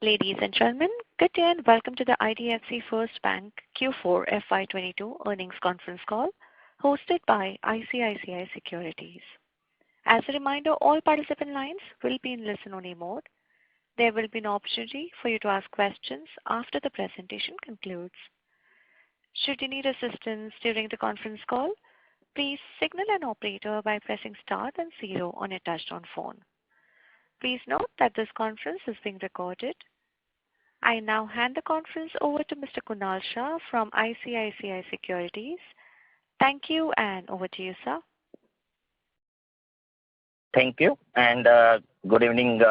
Ladies and gentlemen, good day and welcome to the IDFC First Bank Q4 FY22 earnings conference call hosted by ICICI Securities. As a reminder, all participant lines will be in listen-only mode. There will be an opportunity for you to ask questions after the presentation concludes. Should you need assistance during the conference call, please signal an operator by pressing star then 0 on your touchtone phone. Please note that this conference is being recorded. I now hand the conference over to Mr. Kunal Shah from ICICI Securities. Thank you, and over to you, sir. Thank you, and good evening,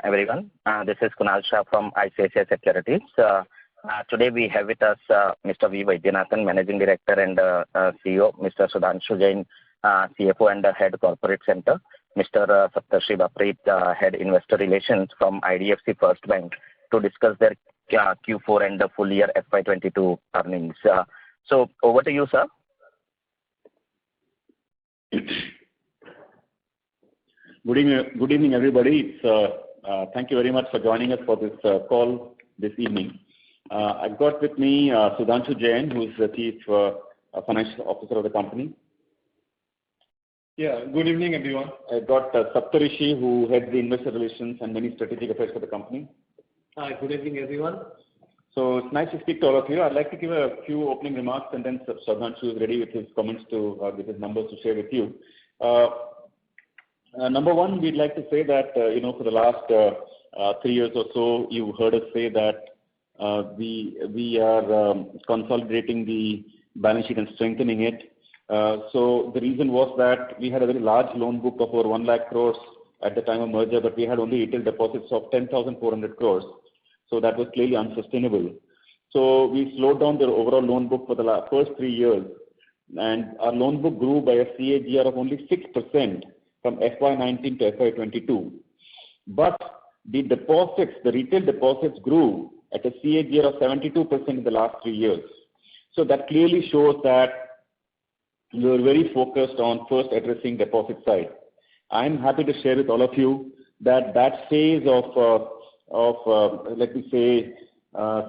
everyone. This is Kunal Shah from ICICI Securities. Today we have with us Mr. V. Vaidyanathan, Managing Director and CEO, Mr. Sudhanshu Jain, CFO and Head Corporate Center, Mr. Saptarshi Baprit, Head Investor Relations from IDFC First Bank, to discuss their Q4 and the full year FY22 earnings. So over to you, sir. Good evening, everybody. Thank you very much for joining us for this call this evening. I've got with me Sudhanshu Jain, who is the Chief Financial Officer of the company. Yeah, good evening, everyone. I've got Saptarshi, who heads the Investor Relations and many strategic affairs for the company. Hi, good evening, everyone. So it's nice to speak to all of you. I'd like to give a few opening remarks, and then Sudhanshu is ready with his comments with his numbers to share with you. Number one, we'd like to say that, for the last 3 years or so, you heard us say that we are consolidating the balance sheet and strengthening it. So the reason was that we had a very large loan book of over 1 lakh crores at the time of merger, but we had only retail deposits of 10,400 crores. So that was clearly unsustainable. So we slowed down the overall loan book for the first 3 years, and our loan book grew by a CAGR of only 6% from FY19 to FY22. But the retail deposits grew at a CAGR of 72% in the last 3 years. So that clearly shows that we were very focused on first addressing deposit side. I'm happy to share with all of you that phase of let me say,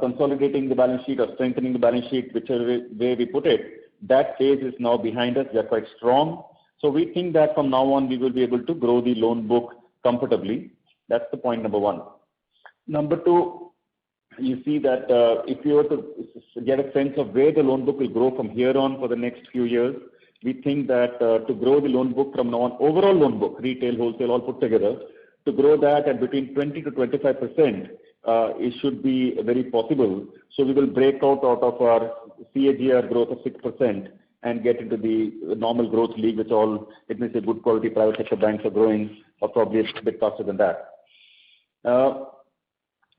consolidating the balance sheet or strengthening the balance sheet, whichever way we put it, that phase is now behind us. We are quite strong. So we think that from now on, we will be able to grow the loan book comfortably. That's the point number one. Number two, you see that if you were to get a sense of where the loan book will grow from here on for the next few years, we think that to grow the loan book from now on, overall loan book, retail, wholesale, all put together, to grow that at between 20 to 25%, it should be very possible. So we will break out of our CAGR growth of 6% and get into the normal growth league, which all, it means, good quality private sector banks are growing, or probably a bit faster than that.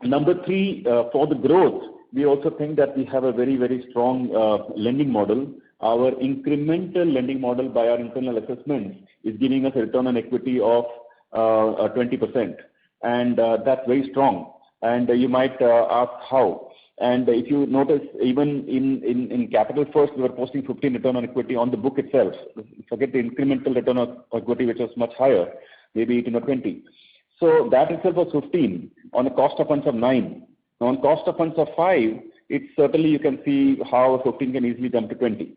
Number three, for the growth, we also think that we have a very, very strong lending model. Our incremental lending model, by our internal assessment, is giving us a return on equity of 20%, and that's very strong. And you might ask how. And if you notice, even in Capital First, we were posting 15 return on equity on the book itself. Forget the incremental return on equity, which was much higher, maybe 18 or 20. So that itself was 15 on a cost of funds of 9. Now on cost of funds of 5, it's certainly, you can see how 15 can easily jump to 20.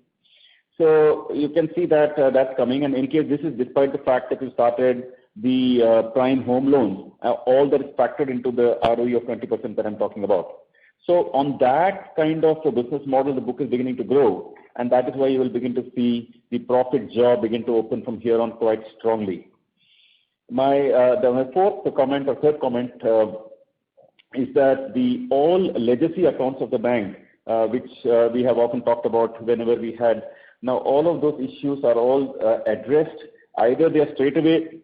So you can see that that's coming. And in case this is despite the fact that we started the prime home loans, all that is factored into the ROE of 20% that I'm talking about. So on that kind of a business model, the book is beginning to grow, and that is why you will begin to see the profit jaw begin to open from here on quite strongly. My fourth comment or third comment is that all legacy accounts of the bank, which we have often talked about whenever we had, now all of those issues are all addressed. Either they are straight away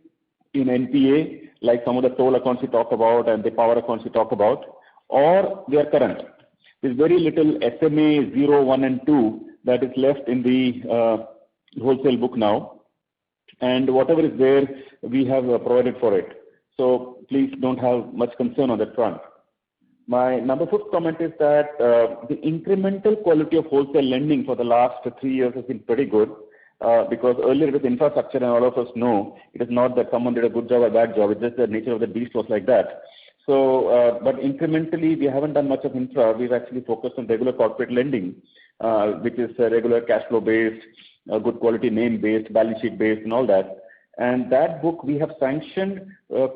in NPA, like some of the toll accounts we talk about and the power accounts we talk about, or they are current. There's very little SMA 0, 1 and 2 that is left in the wholesale book now. And whatever is there, we have provided for it. So please don't have much concern on that front. My number 5th comment is that the incremental quality of wholesale lending for the last 3 years has been pretty good. Because earlier it was infrastructure, and all of us know it is not that someone did a good job or bad job, it's just the nature of the beast was like that. But incrementally, we haven't done much of infra. We've actually focused on regular corporate lending, which is regular cash flow based, good quality name based, balance sheet based, and all that. And that book we have sanctioned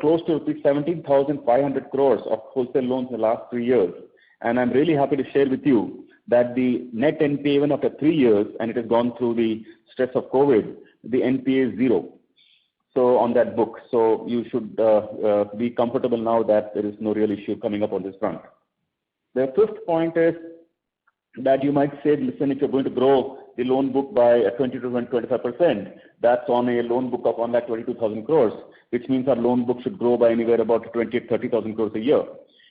close to 17,500 crores of wholesale loans in the last 3 years. And I'm really happy to share with you that the net NPA even after 3 years, and it has gone through the stress of COVID, the NPA is 0. So on that book, so you should be comfortable now that there is no real issue coming up on this front. The fifth point is that you might say, listen, if you're going to grow the loan book by 20 to 25%, that's on a loan book of 1,22,000 crores, which means our loan book should grow by anywhere about 20 to 30,000 crores a year.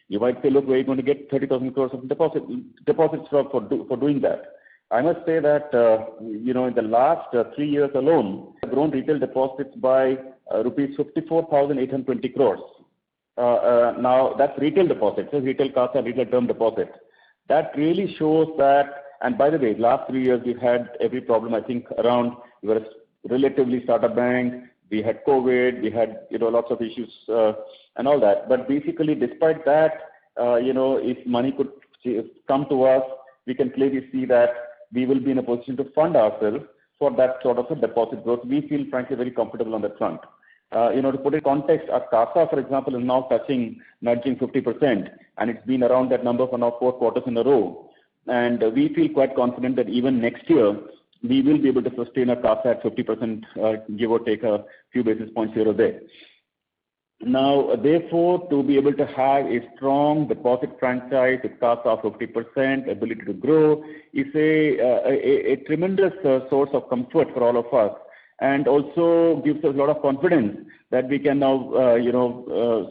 You might say, look, where are you going to get 30,000 crores of deposits for doing that? I must say that, in the last 3 years alone, we've grown retail deposits by rupees 54,820 crores. Now, that's retail deposits, so retail CASA, retail term deposits. That really shows that, and by the way, last 3 years, we've had every problem, I think, around, we were a relatively startup bank, we had COVID, we had, lots of issues and all that. But basically, despite that, if money could come to us, we can clearly see that we will be in a position to fund ourselves for that sort of a deposit growth. We feel, frankly, very comfortable on that front. To put it in context, our CASA, for example, is now nudging 50%, and it's been around that number for now 4 quarters in a row. And we feel quite confident that even next year, we will be able to sustain our CASA at 50%, give or take a few basis points here or there. Now, therefore, to be able to have a strong deposit franchise with CASA of 50%, ability to grow, is a tremendous source of comfort for all of us, and also gives us a lot of confidence that we can now,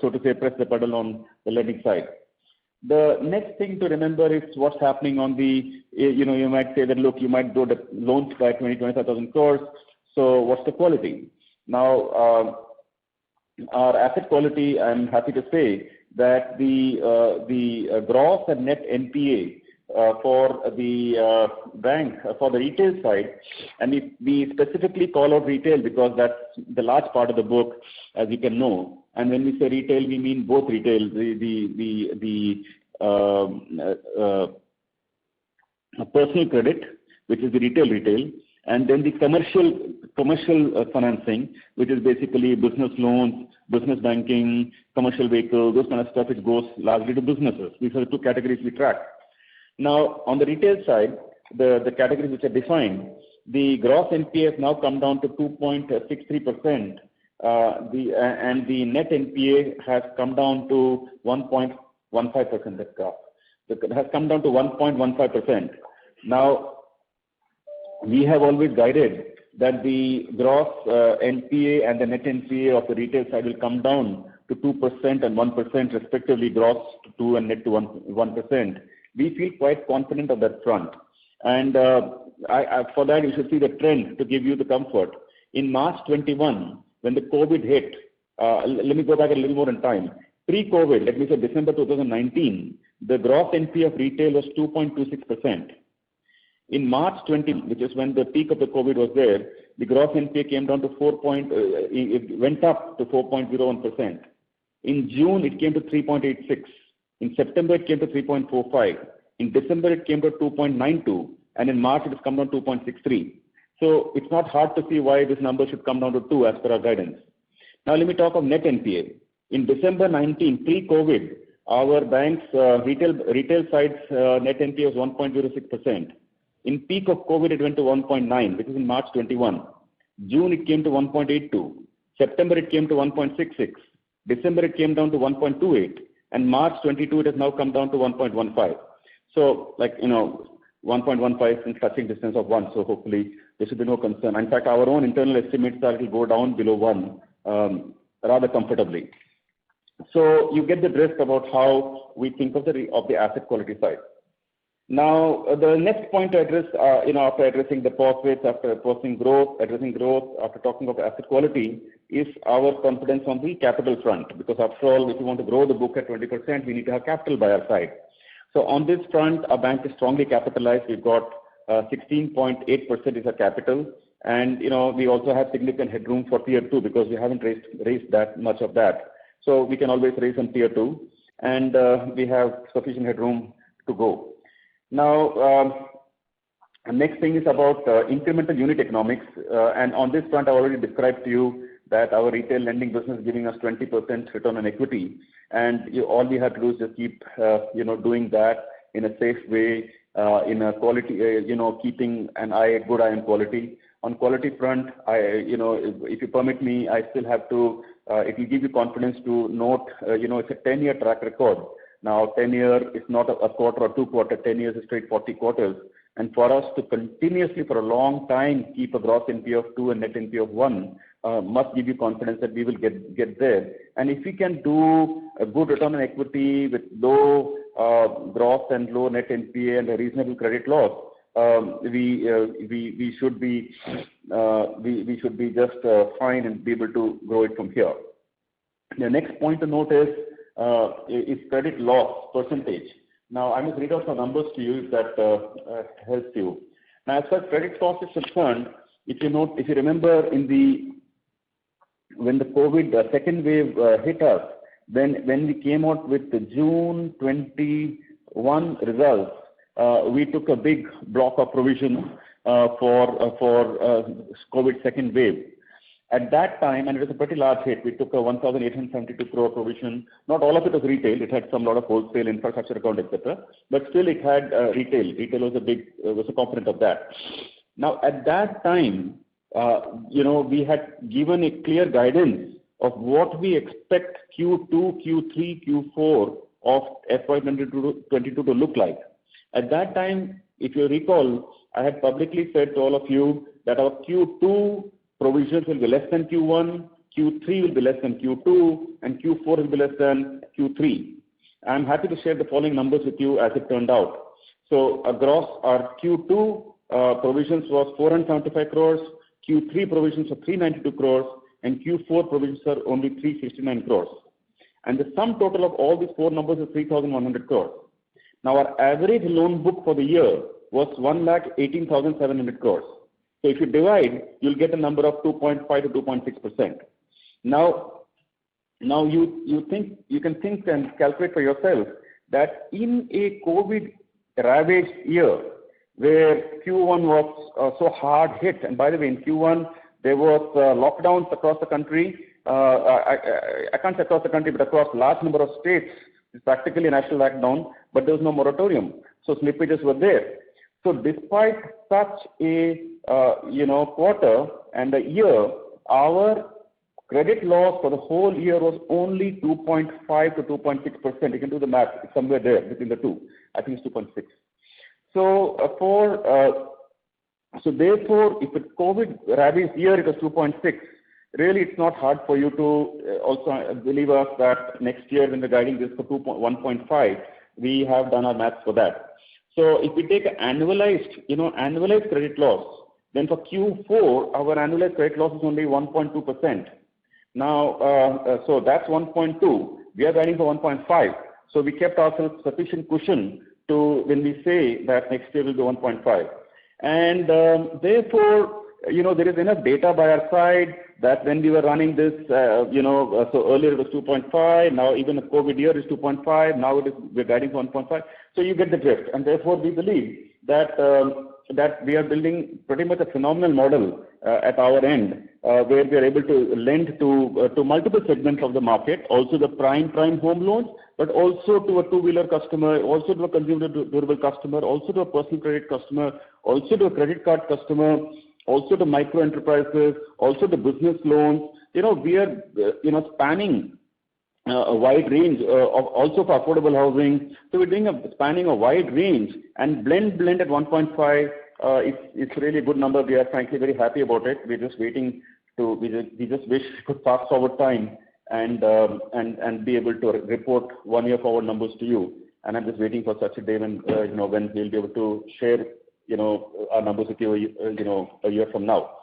so to say, press the pedal on the lending side. The next thing to remember is what's happening on the, you might say that, look, you might grow the loans by 25,000 crores. So what's the quality? Now, our asset quality, I'm happy to say that the gross and net NPA for the bank, for the retail side, and we specifically call out retail because that's the large part of the book, as you can know. And when we say retail, we mean both retail, the personal credit, which is the retail, and then the commercial financing, which is basically business loans, business banking, commercial vehicles, those kind of stuff, which goes largely to businesses. These are the 2 categories we track. Now, on the retail side, the categories which are defined, the gross NPA has now come down to 2.63%, and the net NPA has come down to 1.15%. That graph has come down to 1.15%. Now, we have always guided that the gross NPA and the net NPA of the retail side will come down to 2% and 1% respectively, gross to 2 and net to 1%. We feel quite confident on that front. And for that, you should see the trend to give you the comfort. In March 21, when the COVID hit, let me go back a little more in time. Pre-COVID, let me say December 2019, the gross NPA of retail was 2.26%. In March 20, which is when the peak of the COVID was there, the gross NPA came down to it went up to 4.01%. In June, it came to 3.86. In September, it came to 3.45. In December, it came to 2.92. And in March, it has come down to 2.63. So it's not hard to see why this number should come down to 2 as per our guidance. Now, let me talk of net NPA. In December 19, pre-COVID, our bank's retail side's net NPA was 1.06%. In peak of COVID, it went to 1.9, which is in March 21. June, it came to 1.82. September, it came to 1.66. December, it came down to 1.28. And March 22, it has now come down to 1.15. So, 1.15 in touching distance of 1. So hopefully, there should be no concern. In fact, our own internal estimates are it will go down below 1 rather comfortably. So you get the drift about how we think of the asset quality side. Now, the next point to address, after addressing deposits, after addressing growth, after talking of asset quality, is our confidence on the capital front. Because after all, if we want to grow the book at 20%, we need to have capital by our side. So on this front, our bank is strongly capitalized. We've got 16.8% is our capital. And, we also have significant headroom for Tier 2 because we haven't raised that much of that. So we can always raise some Tier 2. and we have sufficient headroom to go. Now, next thing is about incremental unit economics, and on this front, I already described to you that our retail lending business is giving us 20% return on equity, and all we have to do is just keep, doing that in a safe way, in a quality, keeping an good eye on quality. On quality front, if you permit me, I still have to. It will give you confidence to note, it's a 10-year track record. Now, 10-year is not a quarter or 2 quarters. 10 years is straight 40 quarters. And for us to continuously, for a long time, keep a gross NPA of 2 and net NPA of 1 must give you confidence that we will get there. And if we can do a good return on equity with low gross and low net NPA and a reasonable credit loss, we should be just fine and be able to grow it from here. The next point to note is credit loss percentage. Now, I must read out some numbers to you if that helps you. Now, as far as credit loss is concerned, if you remember when the COVID second wave hit us, when we came out with the June 21 results, we took a big block of provision for COVID second wave. At that time, and it was a pretty large hit, we took a 1,872 crore provision. Not all of it was retail; it had some lot of wholesale, infrastructure account, etc. But still, it had retail. Retail was a component of that. Now, at that time, we had given a clear guidance of what we expect Q2, Q3, Q4 of FY22 to look like. At that time, if you recall, I had publicly said to all of you that our Q2 provisions will be less than Q1, Q3 will be less than Q2, and Q4 will be less than Q3. I'm happy to share the following numbers with you as it turned out. So, our Q2 provisions was 475 crores, Q3 provisions are 392 crores, and Q4 provisions are only 369 crores. And the sum total of all these four numbers is 3,100 crores. Now, our average loan book for the year was 1,18,700 crores. So if you divide, you'll get a number of 2.5 to 2.6%. Now you can think and calculate for yourself that in a COVID-ravaged year, where Q1 was so hard hit, and by the way, in Q1 there was lockdowns across the country. I can't say across the country, but across large number of states, it's practically a national lockdown, but there was no moratorium. So slippages were there. So despite such a quarter and a year, our credit loss for the whole year was only 2.5 to 2.6%. You can do the math; it's somewhere there between the two. I think it's 2.6. So therefore, if it's COVID-ravaged year, it was 2.6. Really, it's not hard for you to also believe us that next year, when we're guiding this for 1.5, we have done our maths for that. So if we take annualized credit loss, then for Q4, our annualized credit loss is only 1.2%. Now, so that's 1.2. We are guiding for 1.5. So we kept ourselves sufficient cushion to when we say that next year will be 1.5. And therefore, there is enough data by our side that when we were running this, so earlier it was 2.5, now even a COVID year is 2.5, now we're guiding for 1.5. So you get the drift, and therefore we believe that that we are building pretty much a phenomenal model at our end, where we are able to lend to multiple segments of the market, also the prime home loans, but also to a two-wheeler customer, also to a consumer durable customer, also to a personal credit customer, also to a credit card customer, also to micro enterprises, also to business loans. We are spanning a wide range of also for affordable housing. So we're doing spanning a wide range, and blend at 1.5. It's really a good number. We are frankly very happy about it. We're just waiting to. We just wish we could fast forward time and be able to report 1 year forward numbers to you. And I'm just waiting for such a day when when we'll be able to share our numbers with you a year from now.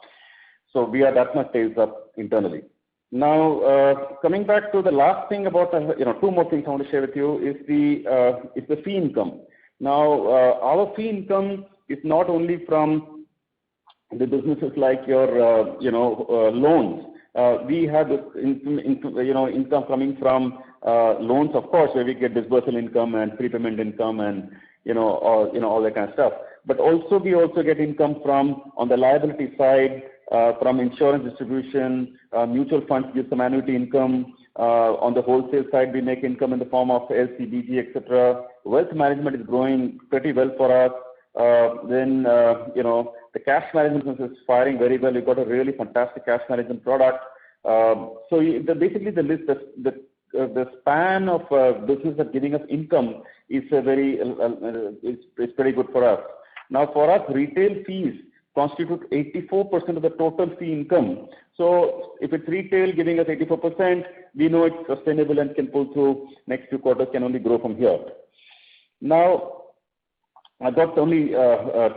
So we are that much tails up internally. Now, coming back to the last thing about, two more things I want to share with you is the fee income. Now, our fee income is not only from the businesses like your, loans. We have this income coming from loans, of course, where we get disbursal income and prepayment income and all that kind of stuff. But also we also get income from on the liability side, from insurance distribution, mutual funds give some annuity income. On the wholesale side, we make income in the form of LCBG, etc. Wealth management is growing pretty well for us. Then the cash management business is firing very well. We've got a really fantastic cash management product. Basically the list, the span of business that's giving us income is it's pretty good for us. Now for us, retail fees constitute 84% of the total fee income. So if it's retail giving us 84%, we know it's sustainable and can pull through. Next few quarters can only grow from here. Now, I've got only 2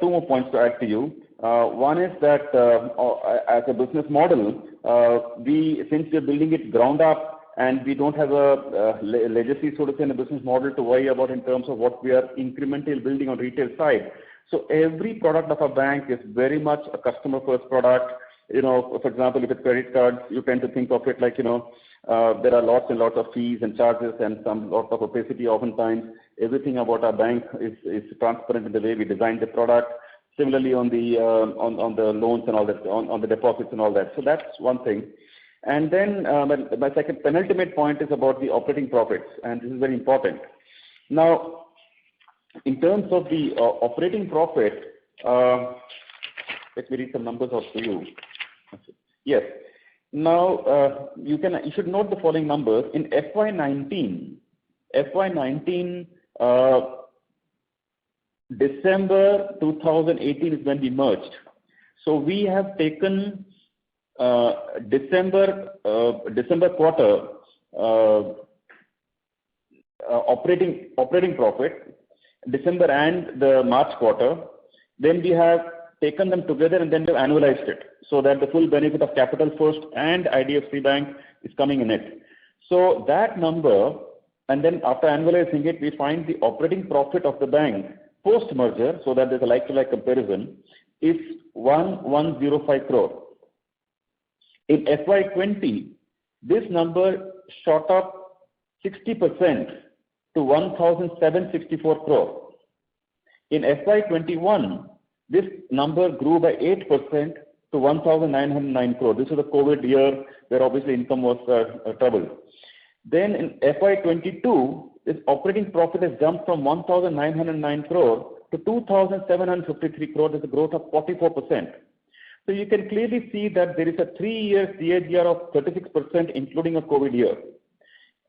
more points to add to you. One is that as a business model, since we're building it ground up and we don't have a legacy, so to say, in a business model to worry about in terms of what we are incrementally building on retail side. So every product of a bank is very much a customer-first product. For example, if it's credit cards, you tend to think of it like, there are lots and lots of fees and charges and some lot of opacity oftentimes. Everything about our bank is transparent in the way we design the product. Similarly on the loans and all that, on the deposits and all that. So that's one thing. And then my second penultimate point is about the operating profits, and this is very important. Now, in terms of the operating profit, let me read some numbers off to you. Yes. Now, you should note the following numbers. In FY19, December 2018 is when we merged. So we have taken December quarter operating profit, December and the March quarter. Then we have taken them together and then we've annualized it so that the full benefit of Capital First and IDFC Bank is coming in it. So that number, and then after annualizing it, we find the operating profit of the bank post-merger, so that there's a like-to-like comparison, is 1105 crore. In FY20, this number shot up 60% to 1764 crore. In FY21, this number grew by 8% to 1909 crore. This is a COVID year where obviously income was troubled. Then in FY22, this operating profit has jumped from 1909 crore to 2753 crore. There's a growth of 44%. So you can clearly see that there is a 3-year CAGR of 36%, including a COVID year.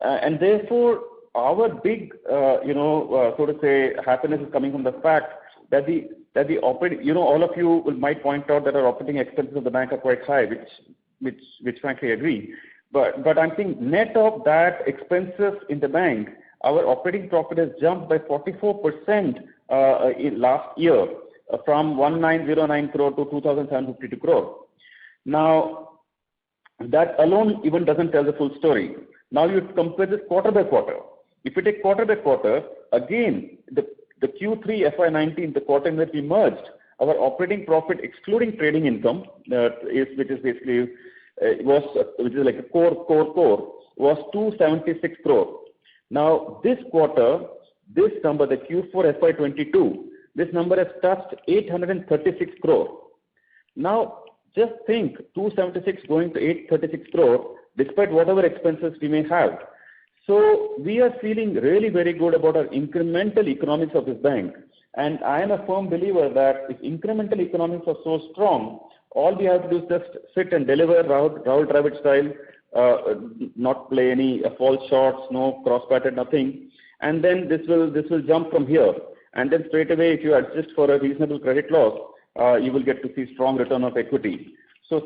And therefore, our big, so to say, happiness is coming from the fact that the operating, all of you might point out that our operating expenses of the bank are quite high, which frankly I agree. But I'm saying net of that expenses in the bank, our operating profit has jumped by 44% in last year, from 1909 crore to 2752 crore. Now, that alone even doesn't tell the full story. Now you compare this quarter by quarter. If you take quarter by quarter, again, the Q3 FY19, the quarter in which we merged, our operating profit excluding trading income, which is basically which is like a core, was 276 crore. Now this quarter, this number, the Q4 FY22, this number has touched 836 crore. Now just think, 276 going to 836 crore, despite whatever expenses we may have. So we are feeling really very good about our incremental economics of this bank. And I am a firm believer that if incremental economics are so strong, all we have to do is just sit and deliver Rahul Dravid style, not play any false shots, no cross-patted, nothing. And then this will jump from here. And then straight away, if you adjust for a reasonable credit loss, you will get to see strong return of equity. So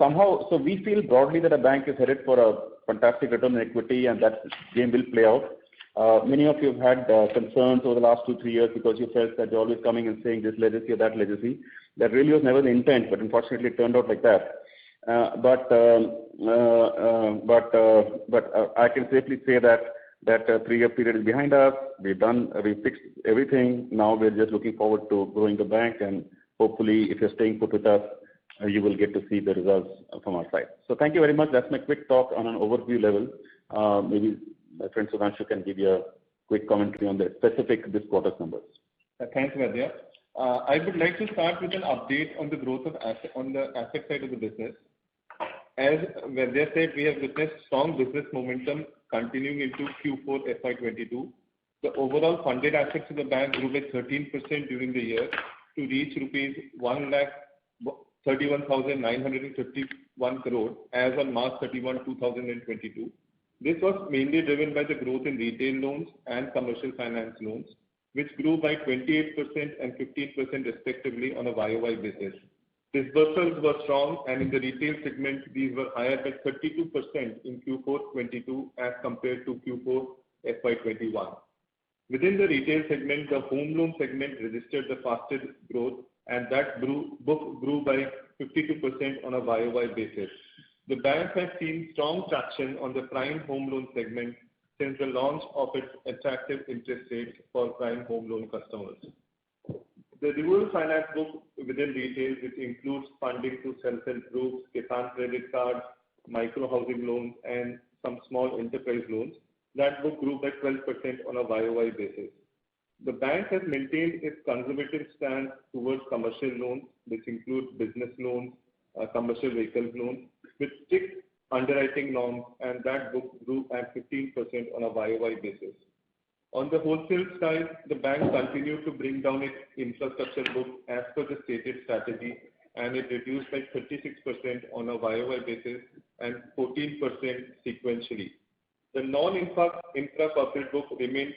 we feel broadly that a bank is headed for a fantastic return on equity, and that game will play out. Many of you have had concerns over the last 2-3 years because you felt that you're always coming and saying this legacy or that legacy. That really was never the intent, but unfortunately it turned out like that. But I can safely say that 3-year period is behind us. We fixed everything. Now we're just looking forward to growing the bank, and hopefully, if you're staying put with us, you will get to see the results from our side. So thank you very much. That's my quick talk on an overview level. Maybe my friend Sudhanshu can give you a quick commentary on the specific this quarter's numbers. Thanks, Vaidya. I would like to start with an update on the growth of on the asset side of the business. As Vaidya said, we have witnessed strong business momentum continuing into Q4 FY22. The overall funded assets of the bank grew by 13% during the year to reach rupees 1,31,951 crore as on March 31, 2022. This was mainly driven by the growth in retail loans and commercial finance loans, which grew by 28% and 15% respectively on a YOY basis. Disbursements were strong, and in the retail segment, these were higher by 32% in Q4 22 as compared to Q4 FY21. Within the retail segment, the home loan segment registered the fastest growth, and that book grew by 52% on a YOY basis. The bank has seen strong traction on the prime home loan segment since the launch of its attractive interest rates for prime home loan customers. The rural finance book within retail, which includes funding to self-help groups, Kisan credit cards, micro housing loans, and some small enterprise loans, that book grew by 12% on a YOY basis. The bank has maintained its conservative stance towards commercial loans, which include business loans, commercial vehicle loans, with strict underwriting norms, and that book grew at 15% on a YOY basis. On the wholesale side, the bank continued to bring down its infrastructure book as per the stated strategy, and it reduced by 36% on a YOY basis and 14% sequentially. The non-infra corporate book remained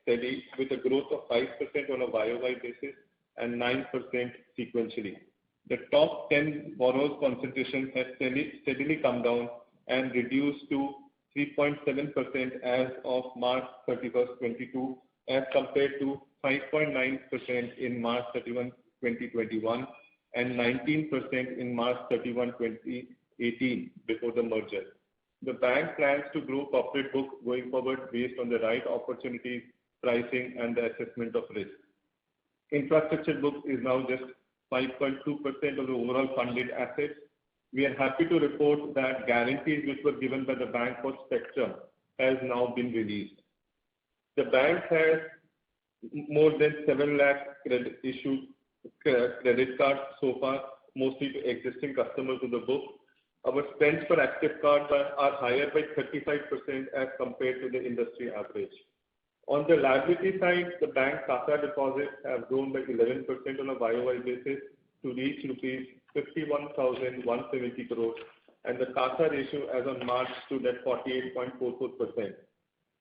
steady with a growth of 5% on a YOY basis and 9% sequentially. The top 10 borrowers concentration has steadily come down and reduced to 3.7% as of March 31st, 22, as compared to 5.9% in March 31, 2021, and 19% in March 31, 2018 before the merger. The bank plans to grow corporate book going forward based on the right opportunities, pricing, and the assessment of risk. Infrastructure book is now just 5.2% of the overall funded assets. We are happy to report that guarantees which were given by the bank for Spectrum has now been released. The bank has more than 7 lakh issued credit cards so far, mostly to existing customers of the book. Our spends per active card are higher by 35% as compared to the industry average. On the liability side, the bank CASA deposits have grown by 11% on a YOY basis to reach rupees 51,170 crores, and the CASA ratio as on March stood at 48.44%.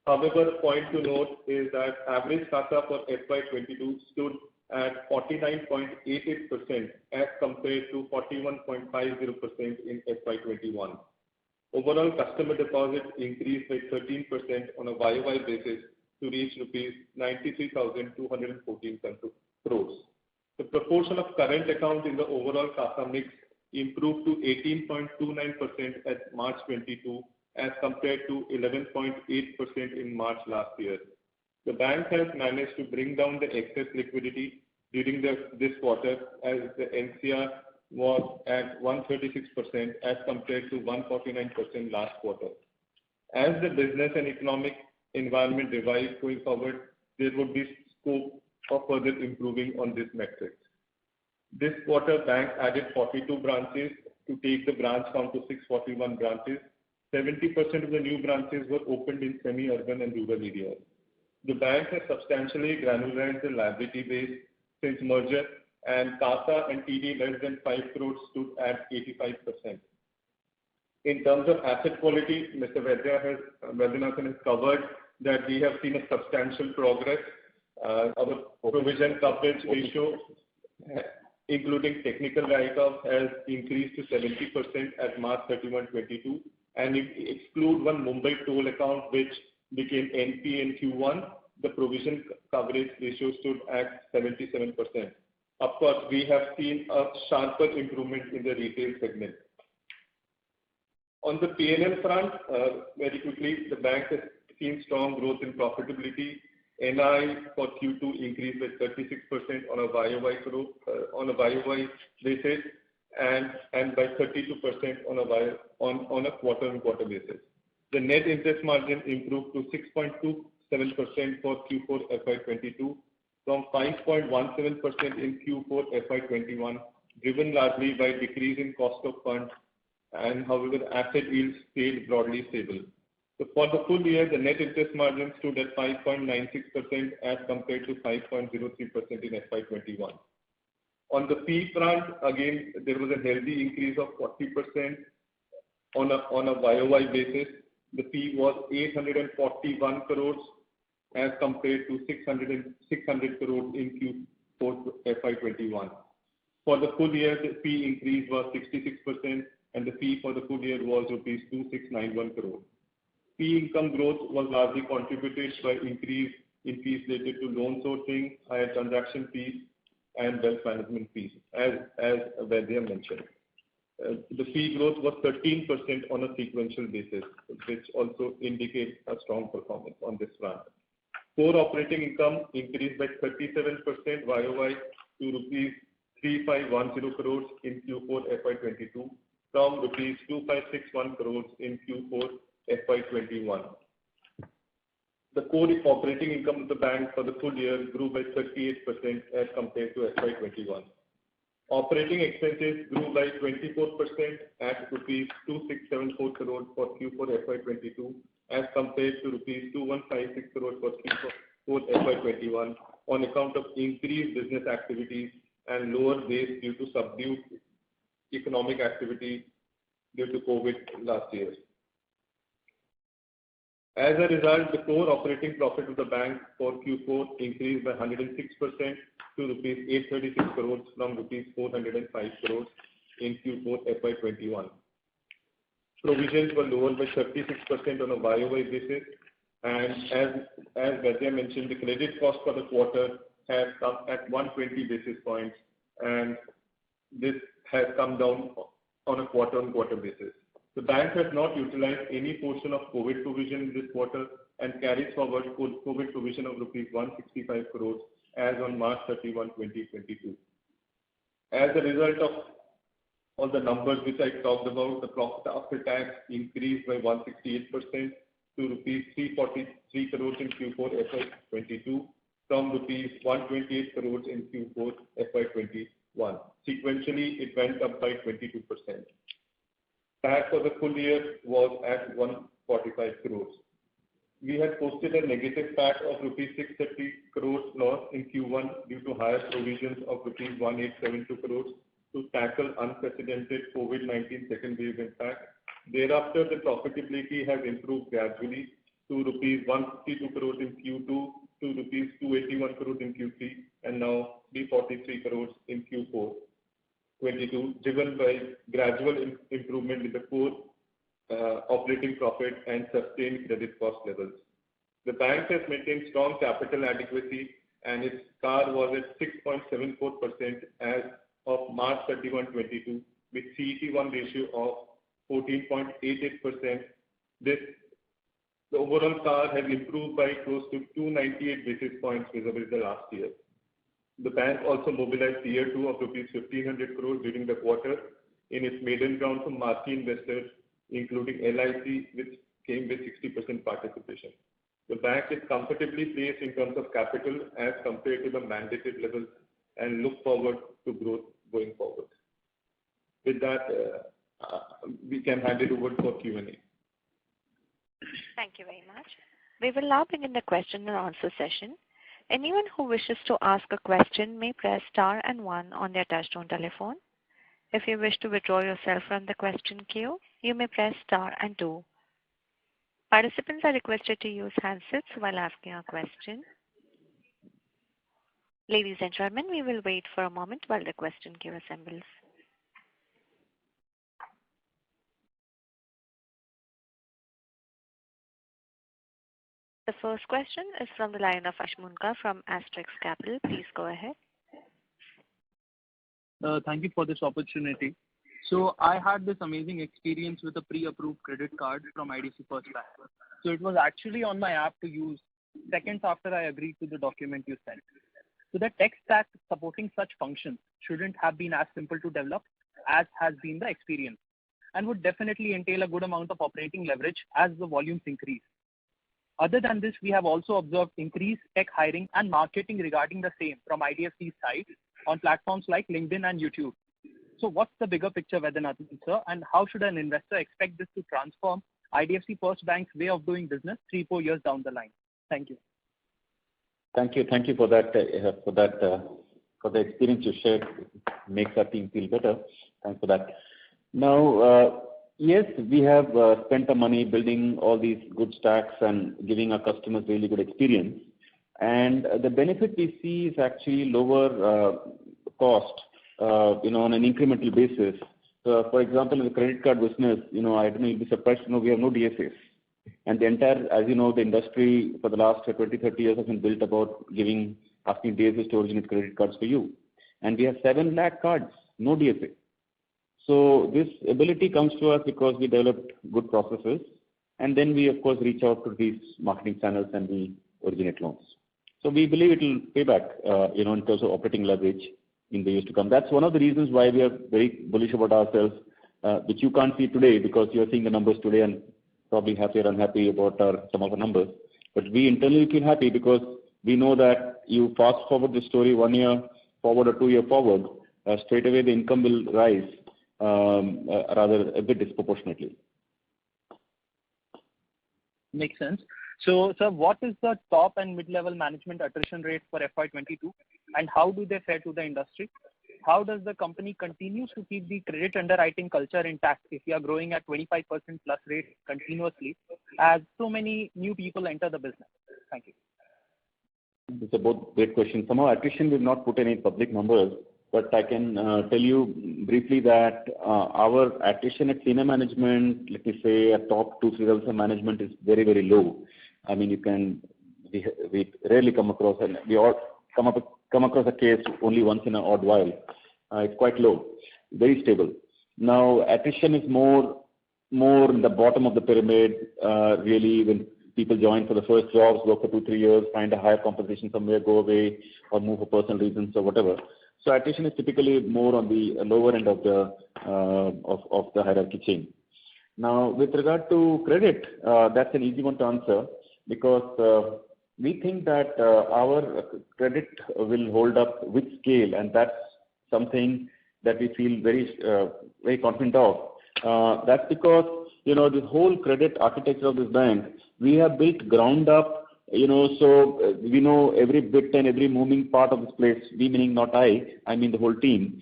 However, point to note is that average CASA for FY22 stood at 49.88% as compared to 41.50% in FY21. Overall customer deposits increased by 13% on a YOY basis to reach rupees 93,214 crores. The proportion of current account in the overall CASA mix improved to 18.29% at March 22 as compared to 11.8% in March last year. The bank has managed to bring down the excess liquidity during this quarter as the NCR was at 136% as compared to 149% last quarter. As the business and economic environment revives going forward, there would be scope for further improving on this metric. This quarter, bank added 42 branches to take the branch count to 641 branches. 70% of the new branches were opened in semi-urban and rural areas. The bank has substantially granularized the liability base since merger, and CASA and TD less than 5 crores stood at 85%. In terms of asset quality, Mr. Vaidyanathan has covered that we have seen a substantial progress. Our provision coverage ratio, including technical write-off, has increased to 70% at March 31, 22. And if we exclude one Mumbai toll account which became NP in Q1, the provision coverage ratio stood at 77%. Of course, we have seen a sharper improvement in the retail segment. On the P&L front, very quickly, the bank has seen strong growth in profitability. NI for Q2 increased by 36% on a YOY basis and by 32% on a quarter-on-quarter basis. The net interest margin improved to 6.27% for Q4 FY22 from 5.17% in Q4 FY21, driven largely by decrease in cost of funds, and however asset yields stayed broadly stable. So for the full year, the net interest margin stood at 5.96% as compared to 5.03% in FY21. On the fee front, again, there was a healthy increase of 40% on a YOY basis. The fee was 841 crores as compared to 600 crores in Q4 FY21. For the full year, the fee increase was 66%, and the fee for the full year was rupees 2691 crores. Fee income growth was largely contributed by increase in fees related to loan sourcing, higher transaction fees, and wealth management fees, as Vaidya mentioned. The fee growth was 13% on a sequential basis, which also indicates a strong performance on this front. Core operating income increased by 37% YOY to rupees 3510 crores in Q4 FY22 from rupees 2561 crores in Q4 FY21. The core operating income of the bank for the full year grew by 38% as compared to FY21. Operating expenses grew by 24% at rupees 2674 crores for Q4 FY22 as compared to rupees 2156 crores for Q4 FY21 on account of increased business activities and lower base due to subdued economic activity due to COVID last year. As a result, the core operating profit of the bank for Q4 increased by 106% to rupees 836 crores from rupees 405 crores in Q4 FY21. Provisions were lower by 36% on a YOY basis, and as Vaidya mentioned, the credit cost for the quarter has come at 120 basis points, and this has come down on a quarter-on-quarter basis. The bank has not utilized any portion of COVID provision in this quarter and carries forward COVID provision of rupees 165 crores as on March 31, 2022. As a result of all the numbers which I talked about, the profit after tax increased by 168% to rupees 343 crores in Q4 FY22 from rupees 128 crores in Q4 FY21. Sequentially, it went up by 22%. PAT for the full year was at 145 crores. We had posted a negative PAT of rupees 630 crores loss in Q1 due to higher provisions of rupees 1872 crores to tackle unprecedented COVID-19 second wave impact. Thereafter, the profitability has improved gradually to rupees 152 crores in Q2, to rupees 281 crores in Q3, and now 343 crores in Q4 22, driven by gradual improvement in the core operating profit and sustained credit cost levels. The bank has maintained strong capital adequacy, and its CAR was at 6.74% as of March 31, 22, with CET1 ratio of 14.88%. The overall CAR has improved by close to 298 basis points vis-a-vis the last year. The bank also mobilized Tier 2 of rupees 1,500 crores during the quarter in its maiden round from marquee investors, including LIC, which came with 60% participation. The bank is comfortably placed in terms of capital as compared to the mandated levels and look forward to growth going forward. With that, we can hand it over for Q&A. Thank you very much. We will now begin the question and answer session. Anyone who wishes to ask a question may press star and 1 on their touchtone telephone. If you wish to withdraw yourself from the question queue, you may press star and 2. Participants are requested to use handsets while asking a question. Ladies and gentlemen, we will wait for a moment while the question queue assembles. The first question is from the line of Ashmunka from Asterix Capital. Please go ahead. Thank you for this opportunity. So I had this amazing experience with a pre-approved credit card from IDFC First Bank. So it was actually on my app to use seconds after I agreed to the document you sent. So the tech stack supporting such functions shouldn't have been as simple to develop as has been the experience. and would definitely entail a good amount of operating leverage as the volumes increase. Other than this, we have also observed increased tech hiring and marketing regarding the same from IDFC's side on platforms like LinkedIn and YouTube. So what's the bigger picture, Vaidyanathan sir, and how should an investor expect this to transform IDFC First Bank's way of doing business 3-4 years down the line? Thank you. Thank you for that, for the experience you shared. It makes our team feel better. Thanks for that. Now, yes, we have spent the money building all these good stacks and giving our customers really good experience. And the benefit we see is actually lower cost, on an incremental basis. For example, in the credit card business, I don't know, you'll be surprised to know we have no DSAs. And the entire, as you know, the industry for the last 20, 30 years has been built about asking DSAs to originate credit cards for you. And we have 7 lakh cards, no DSA. So this ability comes to us because we developed good processes. And then we, of course, reach out to these marketing channels and we originate loans. So we believe it will pay back, in terms of operating leverage in the years to come. That's one of the reasons why we are very bullish about ourselves, which you can't see today because you're seeing the numbers today and probably happy or unhappy about some of the numbers. But we internally feel happy because we know that you fast forward the story 1 year forward or 2 year forward, straight away the income will rise rather a bit disproportionately. Makes sense. So, sir, what is the top and mid-level management attrition rate for FY22 and how do they fare to the industry? How does the company continue to keep the credit underwriting culture intact if we are growing at 25% plus rate continuously as so many new people enter the business? Thank you. It's a both great question. Somehow attrition will not put any public numbers, but I can tell you briefly that our attrition at senior management, let me say at top 2-3 levels of management is very, very low. I mean, we rarely come across, and we all come across a case only once in an odd while. It's quite low, very stable. Now, attrition is more in the bottom of the pyramid, really when people join for the first jobs, work for 2-3 years, find a higher compensation somewhere, go away, or move for personal reasons or whatever. So attrition is typically more on the lower end of the hierarchy chain. Now, with regard to credit, that's an easy one to answer because we think that our credit will hold up with scale, and that's something that we feel very confident of. That's because, the whole credit architecture of this bank, we have built ground up, so we know every bit and every moving part of this place, we meaning not I mean the whole team.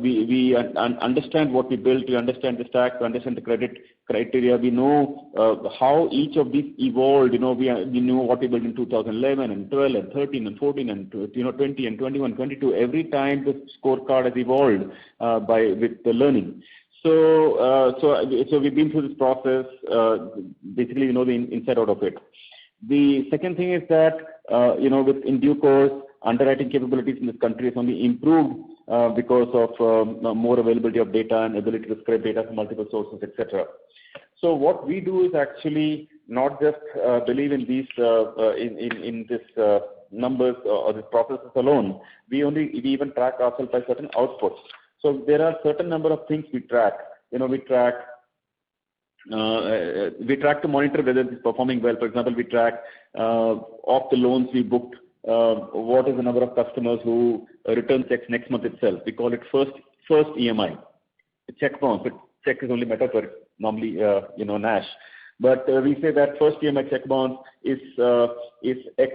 We understand what we built, we understand the stack, we understand the credit criteria, we know how each of these evolved, we know what we built in 2011 and 12 and 13 and 14 and 20 and 21, 22. Every time the scorecard has evolved with the learning. So we've been through this process, basically, the inside out of it. The second thing is that, in due course, underwriting capabilities in this country has only improved because of more availability of data and ability to scrape data from multiple sources, etc. So what we do is actually not just believe in these in this numbers or these processes alone. We even track ourselves by certain outputs. So there are certain number of things we track. We track to monitor whether it's performing well. For example, we track of the loans we booked, what is the number of customers who return checks next month itself. We call it first EMI. The check bounce, but check is only metaphor, normally, Nash. But we say that first EMI check bounce is X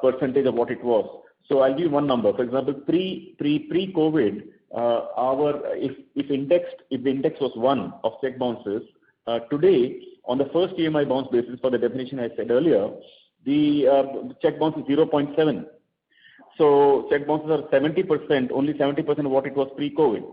percentage of what it was. So I'll give you one number. For example, pre-COVID, if the index was 1 of check bounces, today, on the first EMI bounce basis, for the definition I said earlier, the check bounce is 0.7. So check bounces are 70%, only 70% of what it was pre-COVID.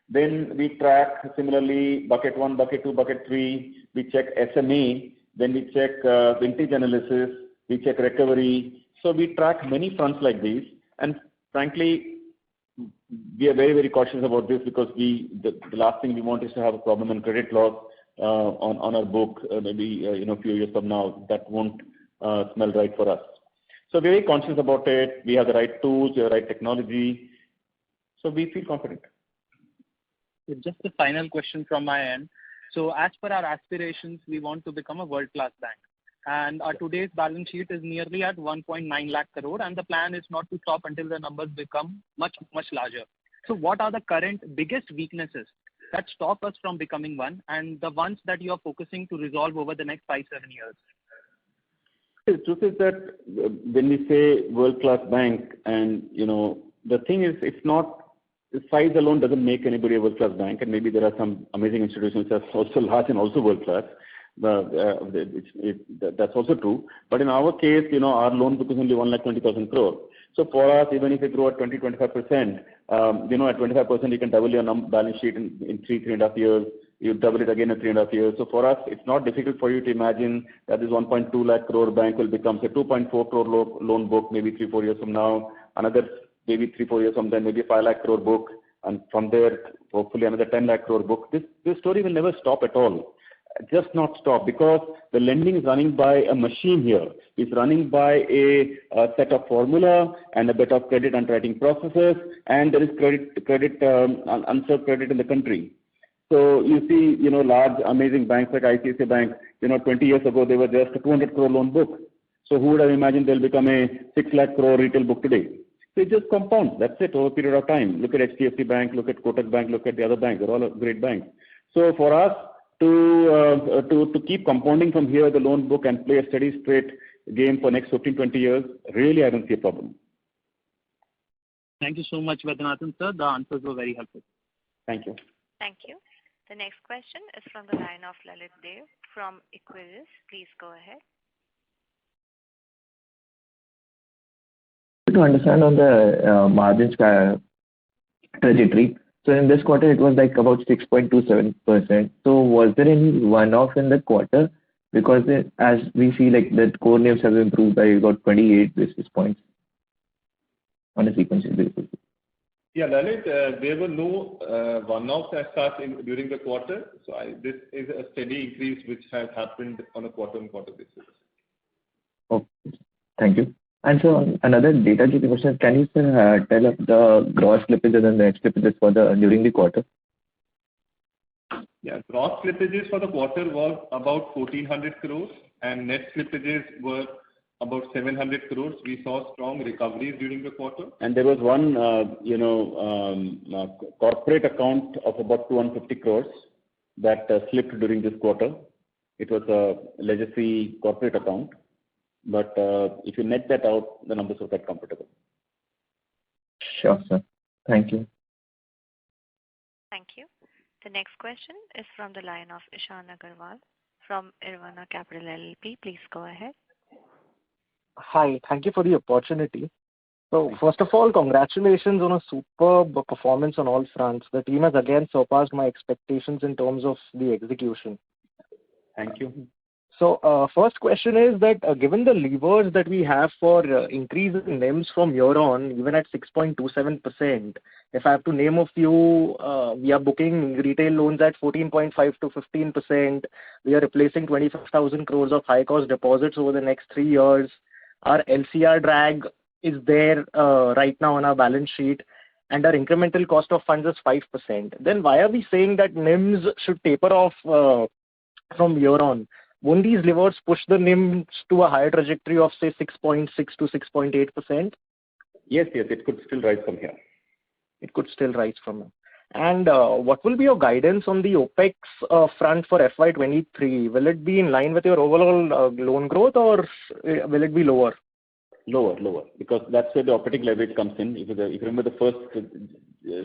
Then we track similarly bucket 1, bucket 2, bucket 3. We check SMA. Then we check vintage analysis. We check recovery. So we track many fronts like these. And frankly, we are very, very cautious about this because the last thing we want is to have a problem in credit loss on our book, maybe a few years from now. That won't smell right for us. So we're very conscious about it. We have the right tools, the right technology. So we feel confident. Just a final question from my end. So as per our aspirations, we want to become a world-class bank. And our today's balance sheet is nearly at 1.9 lakh crore, and the plan is not to stop until the numbers become much, much larger. So what are the current biggest weaknesses that stop us from becoming one, and the ones that you are focusing to resolve over the next 5-7 years? The truth is that when we say world-class bank, and the thing is, it's not, the size alone doesn't make anybody a world-class bank, and maybe there are some amazing institutions that are also large and also world-class. That's also true. But in our case, our loan book is only 1,20,000 crore. So for us, even if we grow at 20-25%, at 25% you can double your balance sheet in 3.5 years. You double it again in 3.5 years. So for us, it's not difficult for you to imagine that this 1.2 lakh crore bank will become say 2.4 crore loan book maybe 3-4 years from now. Another maybe 3-4 years from then, maybe 5 lakh crore book, and from there hopefully another 10 lakh crore book. This story will never stop at all. Just not stop, because the lending is running by a machine here. It's running by a set of formula and a bit of credit underwriting processes, and there is unserved credit in the country. So you see, large amazing banks like ICICI Bank, 20 years ago they were just a 200 crore loan book. So who would have imagined they'll become a 6 lakh crore retail book today? So it just compounds. That's it, over a period of time. Look at HDFC Bank, look at Kotak Bank, look at the other banks. They're all great banks. So for us, to keep compounding from here the loan book and play a steady straight game for next 15-20 years, really I don't see a problem. Thank you so much, Vaidyanathan sir. The answers were very helpful. Thank you. Thank you. The next question is from the line of Lalit Dev from Equirus. Please go ahead. To understand on the margins trajectory. So in this quarter, it was like about 6.27%. So was there any one-off in the quarter? Because as we see, like the core NIMs have improved by about 28 basis points on a sequential basis. Yeah, Lalit, there were no one-offs as such during the quarter. So this is a steady increase which has happened on a quarter-on-quarter basis. Okay, thank you. And so another data question, can you tell us the gross slippages and the net slippages during the quarter? Yeah, gross slippages for the quarter was about 1,400 crores and net slippages were about 700 crores. We saw strong recoveries during the quarter. And there was one, corporate account of about 250 crores that slipped during this quarter. It was a legacy corporate account. But if you net that out, the numbers are quite comfortable. Sure, sir. Thank you. Thank you. The next question is from the line of Ishan Agarwal from Irvana Capital LLP. Please go ahead. Hi, thank you for the opportunity. So first of all, congratulations on a superb performance on all fronts. The team has again surpassed my expectations in terms of the execution. Thank you. So first question is that given the levers that we have for increasing NIMs from here on, even at 6.27%, if I have to name a few, we are booking retail loans at 14.5 to 15%. We are replacing 25,000 crores of high-cost deposits over the next 3 years. Our LCR drag is there right now on our balance sheet, and our incremental cost of funds is 5%. Then why are we saying that NIMs should taper off from here on? Won't these levers push the NIMs to a higher trajectory of say 6.6 to 6.8%? Yes, it could still rise from here. It could still rise from here. And what will be your guidance on the OPEX front for FY23? Will it be in line with your overall loan growth, or will it be lower? Lower, because that's where the operating leverage comes in. If you remember the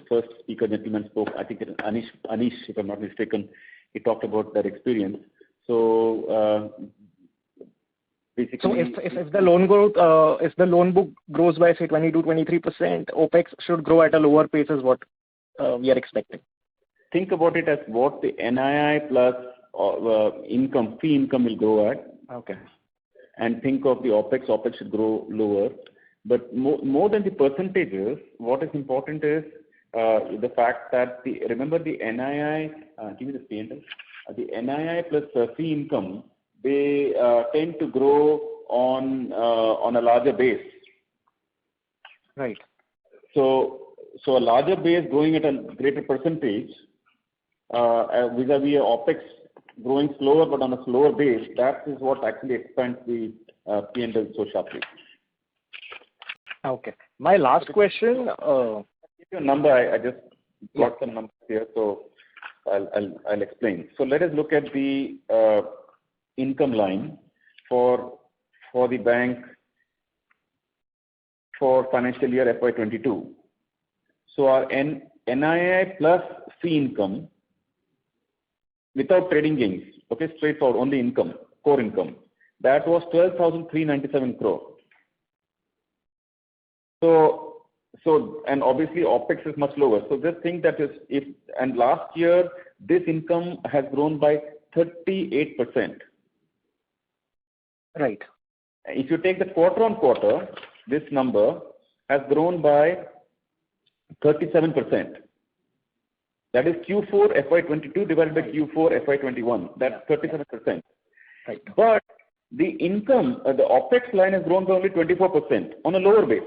first speaker gentleman spoke, I think it Anish, if I'm not mistaken, he talked about that experience. So basically, so if the loan growth, if the loan book grows by say 22-23%, OPEX should grow at a lower pace is what we are expecting. Think about it as what the NII plus fee income will grow at. Okay. And think of the OPEX should grow lower. But more than the percentages, what is important is the fact that remember the NII, give me the P&L. The NII plus fee income, they tend to grow on a larger base. Right. So a larger base growing at a greater percentage vis-a-vis OpEx growing slower but on a slower base, that is what actually expands the P&L so sharply. Okay. My last question. I'll give you a number. I just got some numbers here, so I'll explain. So let us look at the income line for the bank for financial year FY22. So our NII plus fee income without trading gains, okay, straightforward, only income, core income, that was 12,397 crore. So and obviously OpEx is much lower. So just think that and last year this income has grown by 38%. Right. If you take the quarter on quarter, this number has grown by 37%. That is Q4 FY22 divided by Q4 FY21. That's 37%. Right. But the income, the OpEx line has grown by only 24% on a lower base.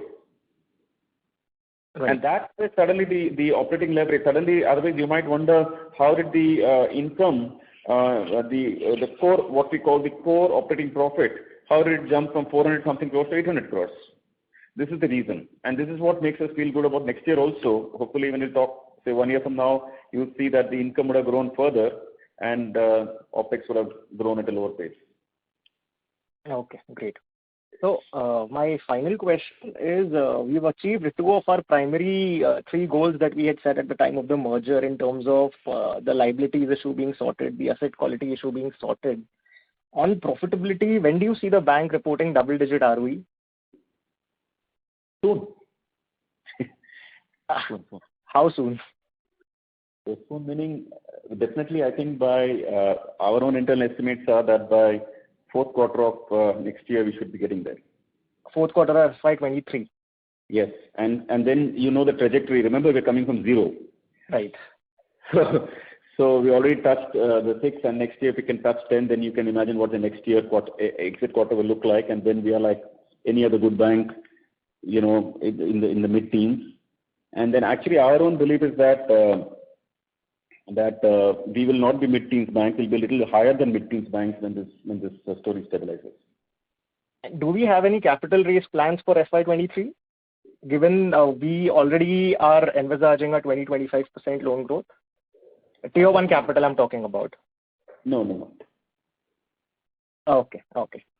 Right. And that's where suddenly the operating leverage, suddenly, otherwise you might wonder how did the income, the core, what we call the core operating profit, how did it jump from 400 something crores to 800 crores? This is the reason. And this is what makes us feel good about next year also. Hopefully when we talk, say 1 year from now, you'll see that the income would have grown further and OpEx would have grown at a lower pace. Okay, great. So my final question is, we've achieved 2 of our primary 3 goals that we had set at the time of the merger in terms of the liabilities issue being sorted, the asset quality issue being sorted. On profitability, when do you see the bank reporting double-digit ROE? Soon. How soon? So soon meaning definitely I think by our own internal estimates are that by 4th quarter of next year we should be getting there. 4th quarter of FY23. Yes, and then you know the trajectory. Remember, we're coming from 0. Right. So we already touched the 6, and next year if we can touch 10, then you can imagine what the next year exit quarter will look like, and then we are like any other good bank, you know, in the mid-teens. And then actually our own belief is that we will not be mid-teens bank. We'll be a little higher than mid-teens banks when this story stabilizes. Do we have any capital raise plans for FY23? Given we already are envisaging a 20-25% loan growth. Tier 1 capital I'm talking about. No. Okay.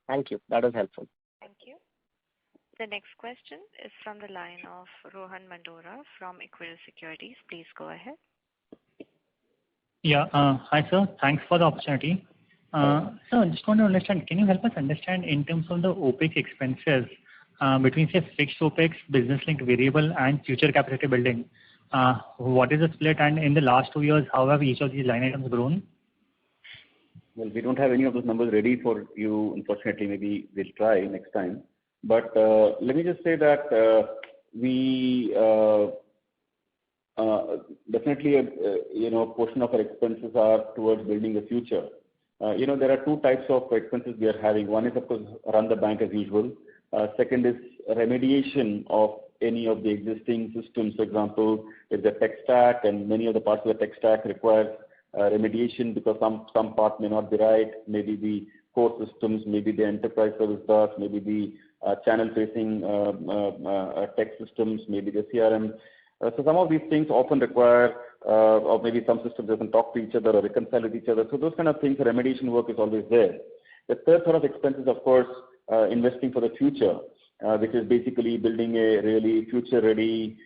Thank you. That is helpful. Thank you. The next question is from the line of Rohan Mandora from Equirus Securities. Please go ahead. Yeah. Hi, sir. Thanks for the opportunity. Sir, I just want to understand, can you help us understand in terms of the OpEx expenses between, say, fixed OpEx, business-linked variable, and future capacity building? What is the split, and in the last 2 years, how have each of these line items grown? Well, we don't have any of those numbers ready for you, unfortunately. Maybe we'll try next time. But let me just say that we definitely, portion of our expenses are towards building the future. There are 2 types of expenses we are having. One is, of course, run the bank as usual. Second is remediation of any of the existing systems. For example, if the tech stack and many of the parts of the tech stack require remediation because some part may not be right, maybe the core systems, maybe the enterprise service bus, maybe the channel-facing tech systems, maybe the CRM. So some of these things often require, or maybe some systems doesn't talk to each other or reconcile with each other. So those kind of things, remediation work is always there. The third sort of expenses, of course, investing for the future, which is basically building a really future-ready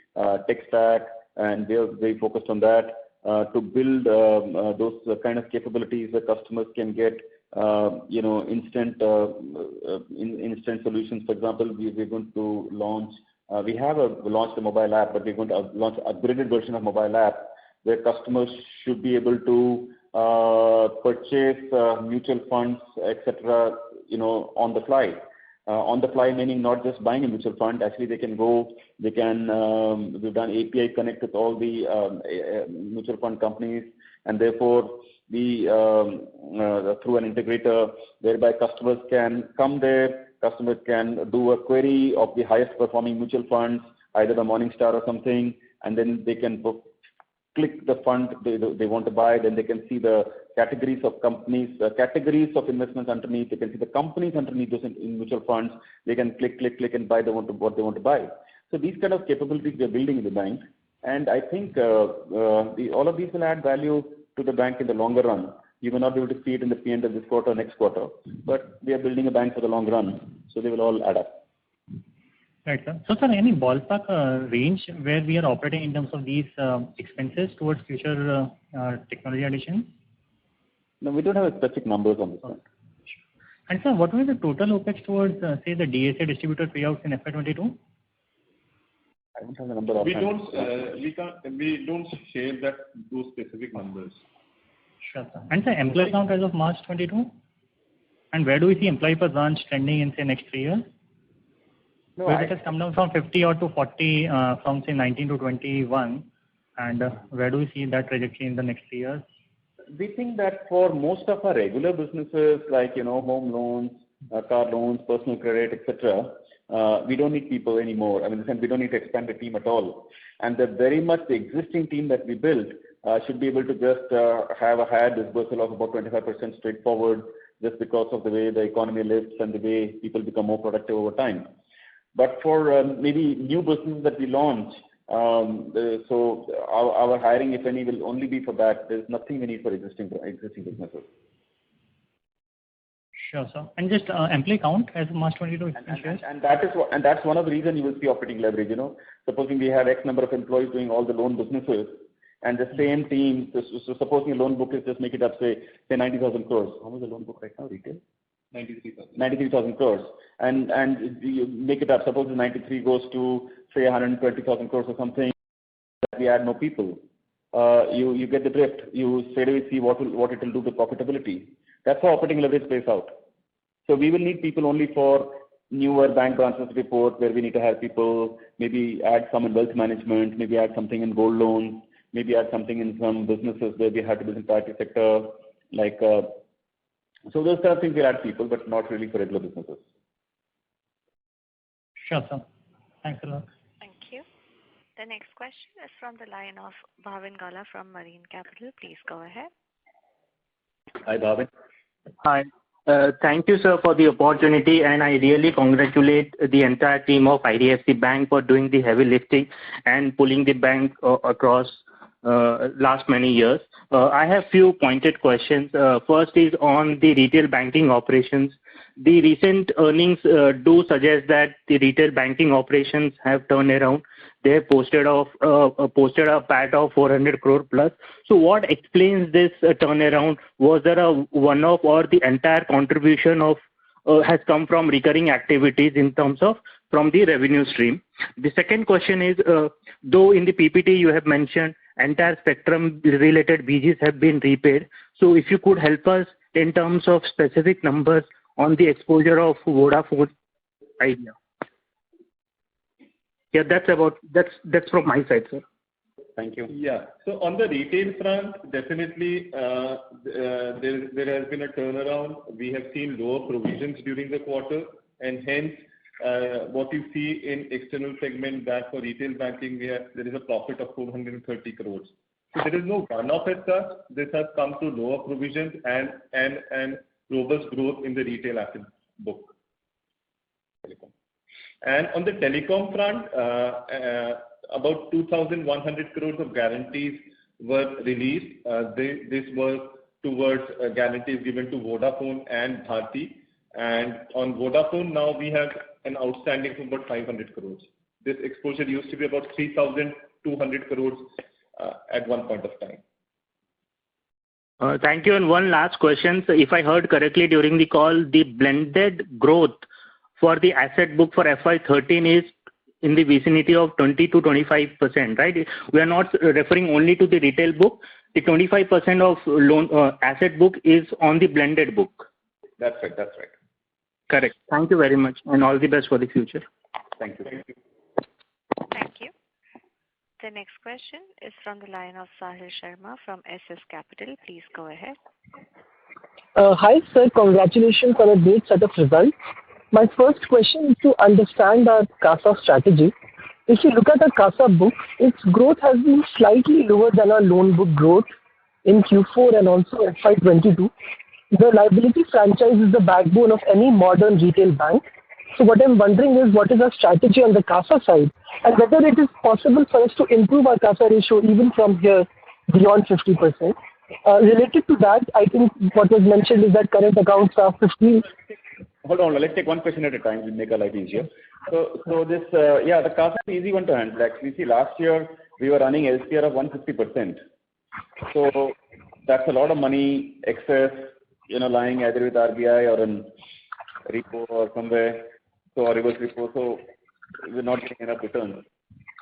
tech stack, and they're very focused on that to build those kind of capabilities that customers can get, instant solutions. For example, we're going to launch. We have launched a mobile app, but we're going to launch an upgraded version of mobile app where customers should be able to purchase mutual funds, etc. On the fly. On the fly meaning not just buying a mutual fund. Actually, we've done API connect with all the mutual fund companies, and therefore we through an integrator whereby customers can come there. Customers can do a query of the highest performing mutual funds, either the Morningstar or something, and then they can book click the fund they want to buy. Then they can see the categories of companies, categories of investments underneath. They can see the companies underneath those in mutual funds. They can click and buy what they want to buy. So these kind of capabilities we are building in the bank. And I think all of these will add value to the bank in the longer run. You may not be able to see it in the P&L this quarter or next quarter, but we are building a bank for the long run, so they will all add up. Right, sir. So, sir, any ballpark range where we are operating in terms of these expenses towards future technology additions? No, we don't have specific numbers on this one. And, sir, what will be the total OPEX towards, say, the DSA distributor payouts in FY22? I don't have the number offhand. We don't share those specific numbers. Sure, sir. And, sir, employee count as of March 22? And where do we see employee per branch trending in, say, next 3 years? No, where it has come down from 50 or to 40 from, say, 19 to 21. And where do we see that trajectory in the next 3 years? We think that for most of our regular businesses like, home loans, car loans, personal credit, etc., we don't need people anymore. I mean, we don't need to expand the team at all. And very much the existing team that we built should be able to just have a higher disbursal of about 25% straightforward, just because of the way the economy lifts and the way people become more productive over time. But for maybe new businesses that we launch, so our hiring, if any, will only be for that. There's nothing we need for existing businesses. Sure, sir. And just employee count as of March 22. And that's one of the reasons you will see operating leverage. Supposing we have X number of employees doing all the loan businesses, and the same team. So supposing a loan book is, just make it up, say 90,000 crores. How much is the loan book right now, retail? 93,000 crores. And you make it up. Suppose the 93 goes to, say, 120,000 crores or something. We add more people. You get the drift. You straight away see what it will do to profitability. That's how operating leverage plays out. So we will need people only for newer bank branches report, where we need to have people, maybe add some in wealth management, maybe add something in gold loans, maybe add something in some businesses where we have to build in private sector, like, so those kind of things will add people, but not really for regular businesses. Sure, sir. Thanks a lot. Thank you. The next question is from the line of Bhavin Gala from Marine Capital. Please go ahead. Hi, Bhavin. Hi. Thank you, sir, for the opportunity, and I really congratulate the entire team of IDFC Bank for doing the heavy lifting and pulling the bank across last many years. I have few pointed questions. First is on the retail banking operations. The recent earnings do suggest that the retail banking operations have turned around. They have posted a PAT of 400 crore plus. So what explains this turnaround? Was there a one-off, or the entire contribution of has come from recurring activities in terms of from the revenue stream? The second question is, though in the PPT you have mentioned entire spectrum related BGs have been repaid. So if you could help us in terms of specific numbers on the exposure of Vodafone Idea. Yeah, that's from my side, sir. Thank you. Yeah. So on the retail front, definitely there has been a turnaround. We have seen lower provisions during the quarter, and hence what you see in external segment, that for retail banking there is a profit of 430 crores. So there is no runoff as such. This has come to lower provisions and robust growth in the retail asset book. And on the telecom front, about 2,100 crores of guarantees were released. This was towards guarantees given to Vodafone and Bharti. And on Vodafone now we have an outstanding of about 500 crores. This exposure used to be about 3,200 crores at one point of time. Thank you. And one last question. So if I heard correctly during the call, the blended growth for the asset book for FY13 is in the vicinity of 20 to 25%, right? We are not referring only to the retail book. The 25% of loan asset book is on the blended book. That's right. Correct. Thank you very much, and all the best for the future. Thank you. Thank you. The next question is from the line of Sahil Sharma from SS Capital. Please go ahead. Hi, sir. Congratulations on a great set of results. My first question is to understand our CASA strategy. if you look at our CASA book, its growth has been slightly lower than our loan book growth in Q4 and also FY22. The liability franchise is the backbone of any modern retail bank. So what I'm wondering is what is our strategy on the CASA side and whether it is possible for us to improve our CASA ratio even from here beyond 50%. Related to that, I think what was mentioned is that current accounts are 15. Hold on, let's take one question at a time. We'll make our life easier. So this, the CASA is easy one to handle. Actually, see, last year we were running LCR of 150%. So that's a lot of money excess, lying either with RBI or in repo or somewhere, or reverse repo. So we're not getting enough returns.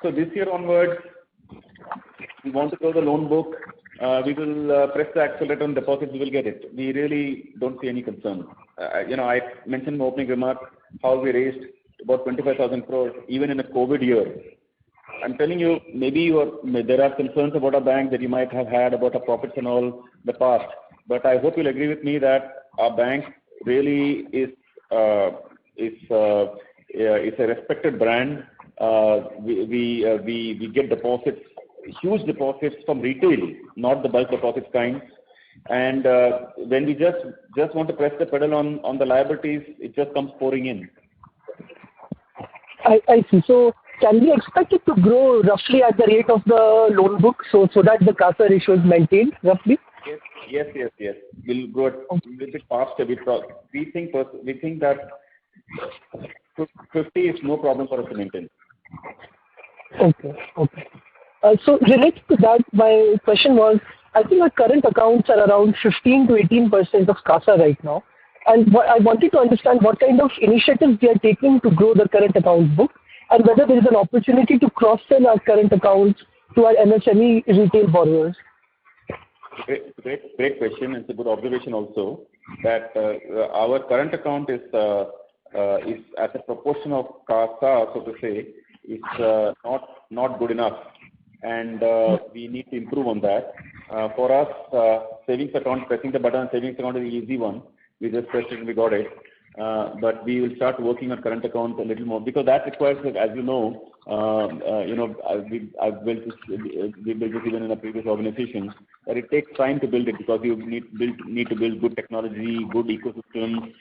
So this year onwards, we want to grow the loan book. We will press the accelerator on deposits. We will get it. We really don't see any concern. I mentioned in my opening remark how we raised about 25,000 crores even in a COVID year. I'm telling you, maybe there are concerns about our bank that you might have had about our profits and all in the past. But I hope you'll agree with me that our bank really is a respected brand. We get deposits, huge deposits from retail, not the bulk deposits kind. And when we just want to press the pedal on the liabilities, it just comes pouring in. I see. So can we expect it to grow roughly at the rate of the loan book so that the CASA ratio is maintained roughly? Yes. We'll grow a little bit faster. We think that 50 is no problem for us to maintain. Okay. So related to that, my question was, I think our current accounts are around 15 to 18% of CASA right now. And I wanted to understand what kind of initiatives we are taking to grow the current account book and whether there is an opportunity to cross-sell our current accounts to our MSME retail borrowers. Great question. It's a good observation also that our current account is as a proportion of CASA, so to say, is not good enough. And we need to improve on that. For us, savings account, pressing the button on savings account is an easy one. We just pressed it and we got it. But we will start working on current account a little more because that requires, as you know, I've built this even in a previous organization, that it takes time to build it because you need to build good technology, good ecosystem,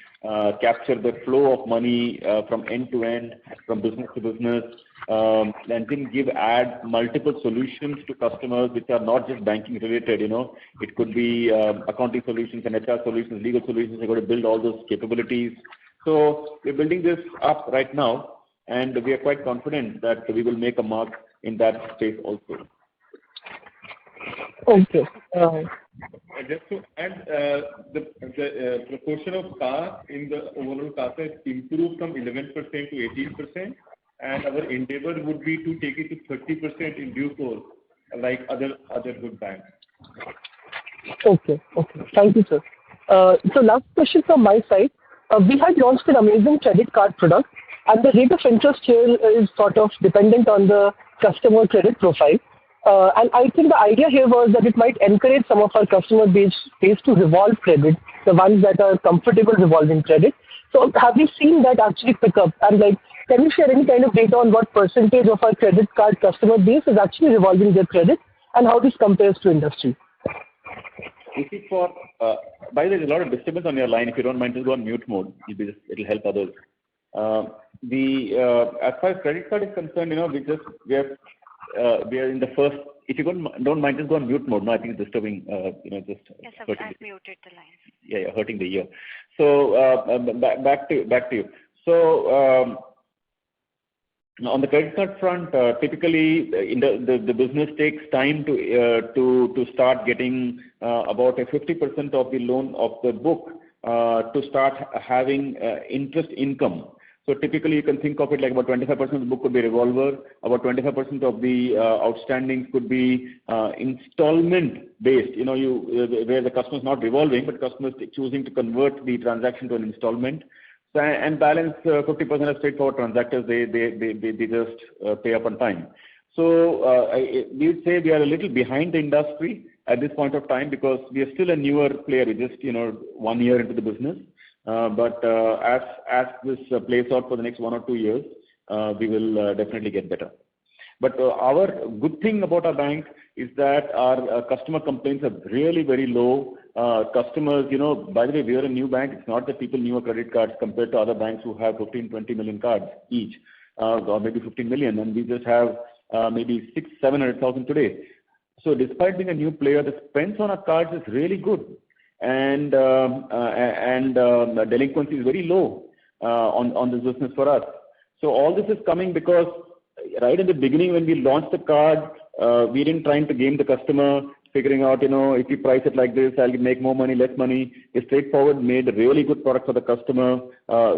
capture the flow of money from end to end, from business to business, and then add multiple solutions to customers which are not just banking related. It could be accounting solutions and HR solutions, legal solutions. You've got to build all those capabilities. So we're building this up right now. And we are quite confident that we will make a mark in that space also. Okay. Just to add, the proportion of CASA in the overall CASA has improved from 11% to 18%, and our endeavor would be to take it to 30% in due course, like other good banks. Okay. Thank you, sir. So last question from my side. We had launched an amazing credit card product. And the rate of interest here is sort of dependent on the customer credit profile. And I think the idea here was that it might encourage some of our customer base to revolve credit, the ones that are comfortable revolving credit. So have you seen that actually pick up? And can you share any kind of data on what percentage of our credit card customer base is actually revolving their credit and how this compares to industry? By the way, there's a lot of disturbance on your line. If you don't mind, just go on mute mode. It'll help others. As far as credit card is concerned, we are in the first. If you don't mind, just go on mute mode. No, I think it's disturbing. Yes, I've muted the line. Yeah, hurting the ear. So back to you. So on the credit card front, typically the business takes time to start getting about 50% of the loan of the book to start having interest income. So typically you can think of it like about 25% of the book could be revolver, about 25% of the outstandings could be installment based, where the customer is not revolving, but customer is choosing to convert the transaction to an installment. So, and balance 50% are straightforward transactors, they just pay up on time. So we would say we are a little behind the industry at this point of time because we are still a newer player. We just 1 year into the business. But as this plays out for the next 1 or 2 years, we will definitely get better. But our good thing about our bank is that our customer complaints are really very low. Customers, by the way, we are a new bank. It's not that people knew our credit cards compared to other banks who have 15, 20 million cards each, or maybe 15 million, and we just have maybe 700,000 today. So despite being a new player, the spends on our cards is really good, and the delinquency is very low on this business for us. So all this is coming because right at the beginning when we launched the card, we didn't trying to game the customer, figuring out, if you price it like this, I'll make more money, less money. We straightforward made a really good product for the customer.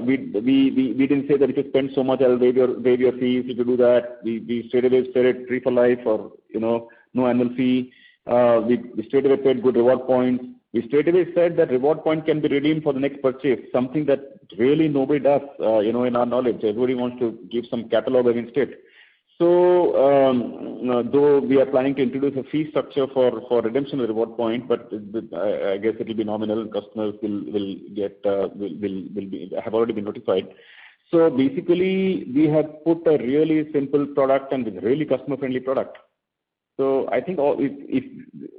We didn't say that if you spend so much, I'll waive your fees. If you do that, we straight away said it free for life, or no annual fee. We straight away paid good reward points. We straight away said that reward point can be redeemed for the next purchase, something that really nobody does, in our knowledge. Everybody wants to give some catalog against it. So, though we are planning to introduce a fee structure for redemption of reward point, but I guess it will be nominal. Customers have already been notified. So basically, we have put a really simple product and a really customer-friendly product. So I think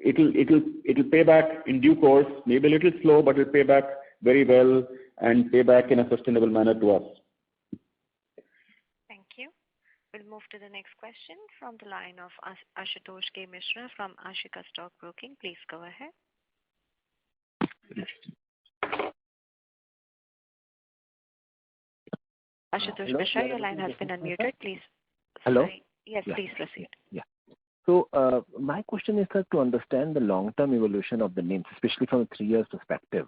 it'll pay back in due course, maybe a little slow, but it'll pay back very well and pay back in a sustainable manner to us. Thank you. We'll move to the next question from the line of Ashutosh K. Mishra from Ashika Stock Broking. Please go ahead. Ashutosh Mishra, your line has been unmuted. Please. Hello? Sorry. Yes, Yeah. please proceed. Yeah. So my question is, sir, to understand the long-term evolution of the names, especially from a 3 years perspective.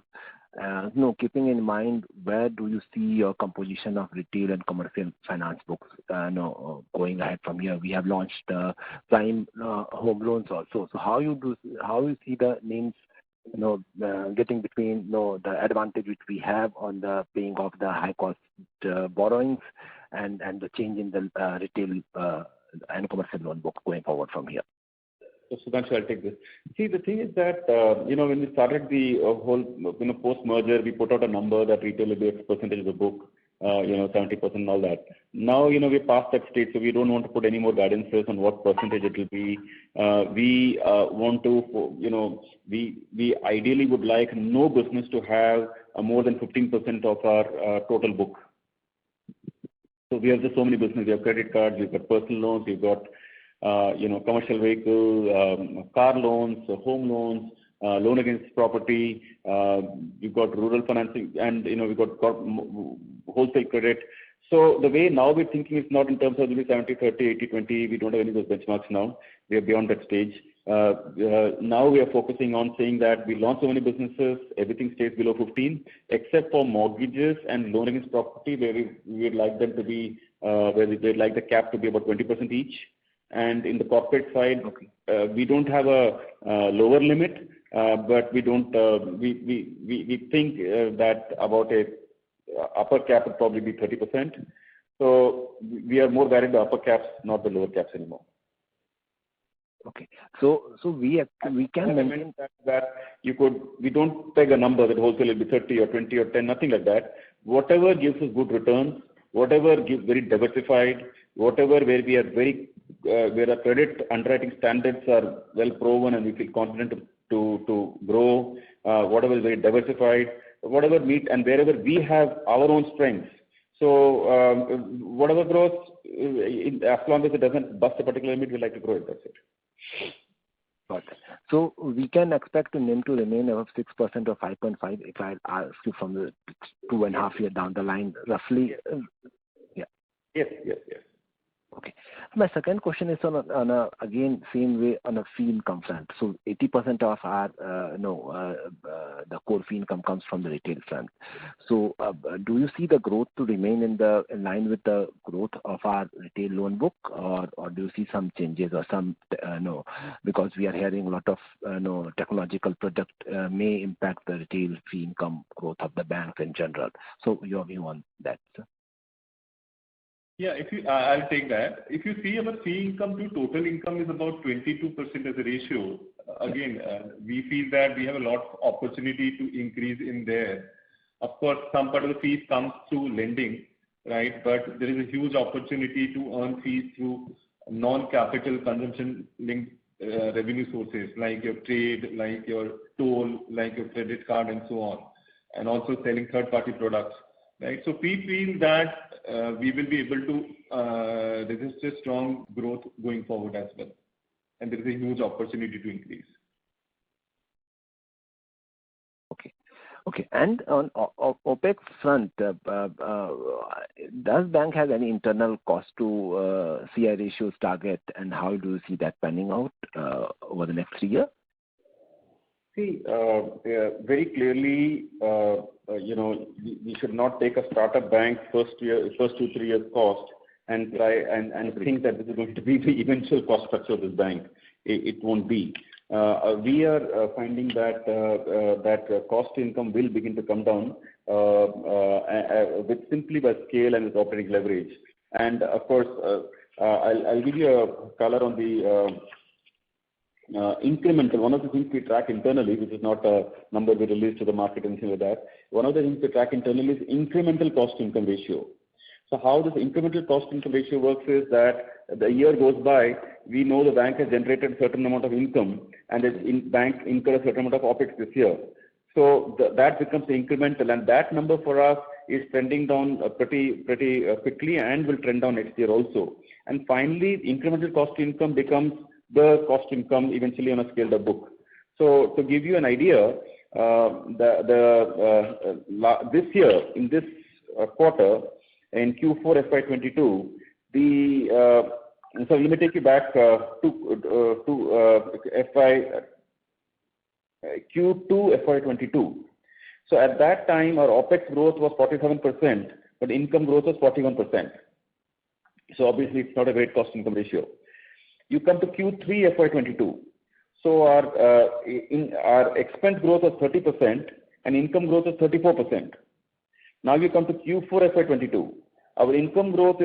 Keeping in mind where do you see your composition of retail and commercial finance books going ahead from here? We have launched prime home loans also. So how you see the names getting between the advantage which we have on the paying off the high cost borrowings and the change in the retail and commercial loan book going forward from here? So Sudhanshu, I'll take this. See, the thing is that, when we started the whole, post-merger, we put out a number that retail will be X percentage of the book, 70% and all that. Now, we're past that stage, so we don't want to put any more guidances on what percentage it will be. We want to, we ideally would like no business to have more than 15% of our total book. So we have just so many businesses. We have credit cards, we've got personal loans, we've got commercial vehicle, car loans, home loans, loan against property. We've got rural financing, and we've got wholesale credit. So the way now we're thinking is not in terms of maybe 70-30, 80-20. We don't have any of those benchmarks now. We are beyond that stage. Now we are focusing on saying that we launch so many businesses, everything stays below 15, except for mortgages and loan against property, where we would like them to be, where we'd like the cap to be about 20% each. And in the corporate side, we don't have a lower limit, but we don't. We think that about a upper cap would probably be 30%. So we are more worried the upper caps, not the lower caps anymore. Okay. So we can maintain that we don't peg a number that wholesale will be 30 or 20 or 10, nothing like that. Whatever gives us good returns, whatever gives very diversified, whatever where we are very where our credit underwriting standards are well proven and we feel confident to grow, whatever is very diversified, whatever meet and wherever we have our own strengths. So whatever grows, as long as it doesn't bust a particular limit, we like to grow it. That's it. Got it. So we can expect the NIM to remain above 6% or 5.5 if I ask you from the 2.5 year down the line, roughly. Yeah. Yes. Okay. My second question is on a again same way on a fee income front. So 80% of our the core fee income comes from the retail front. So do you see the growth to remain in line with the growth of our retail loan book, or do you see some changes or some because we are hearing a lot of technological product may impact the retail fee income growth of the bank in general. So your view on that, sir? Yeah, I'll take that. If you see our fee income to total income is about 22% as a ratio. Again, we feel that we have a lot of opportunity to increase in there. Of course, some part of the fees comes through lending, right? But there is a huge opportunity to earn fees through non-capital consumption linked revenue sources like your trade, like your toll, like your credit card, and so on, and also selling third-party products, right? So we feel that we will be able to register strong growth going forward as well, and there is a huge opportunity to increase. Okay. And on OPEX front, does bank have any internal cost to CI ratios target, and how do you see that panning out over the next 3 years? See, very clearly, we should not take a startup bank first 2-3 years cost and try and think that this is going to be the eventual cost structure of this bank. It won't be. We are finding that cost to income will begin to come down with simply by scale and with operating leverage. And of course, I'll give you a color on the incremental. One of the things we track internally, which is not a number we release to the market and things like that. One of the things we track internally is incremental cost to income ratio. So how this incremental cost to income ratio works is that the year goes by, we know the bank has generated a certain amount of income and the bank incurred a certain amount of OPEX this year. So that becomes the incremental, and that number for us is trending down pretty quickly and will trend down next year also. And finally, incremental cost to income becomes the cost to income eventually on a scaled up book. So to give you an idea, this year, in this quarter, in Q4 FY22, so let me take you back to Q2 FY22. So at that time, our OPEX growth was 47%, but income growth was 41%. So obviously, it's not a great cost-income ratio. You come to Q3 FY22. So our expense growth was 30% and income growth was 34%. Now you come to Q4 FY22. Our expense growth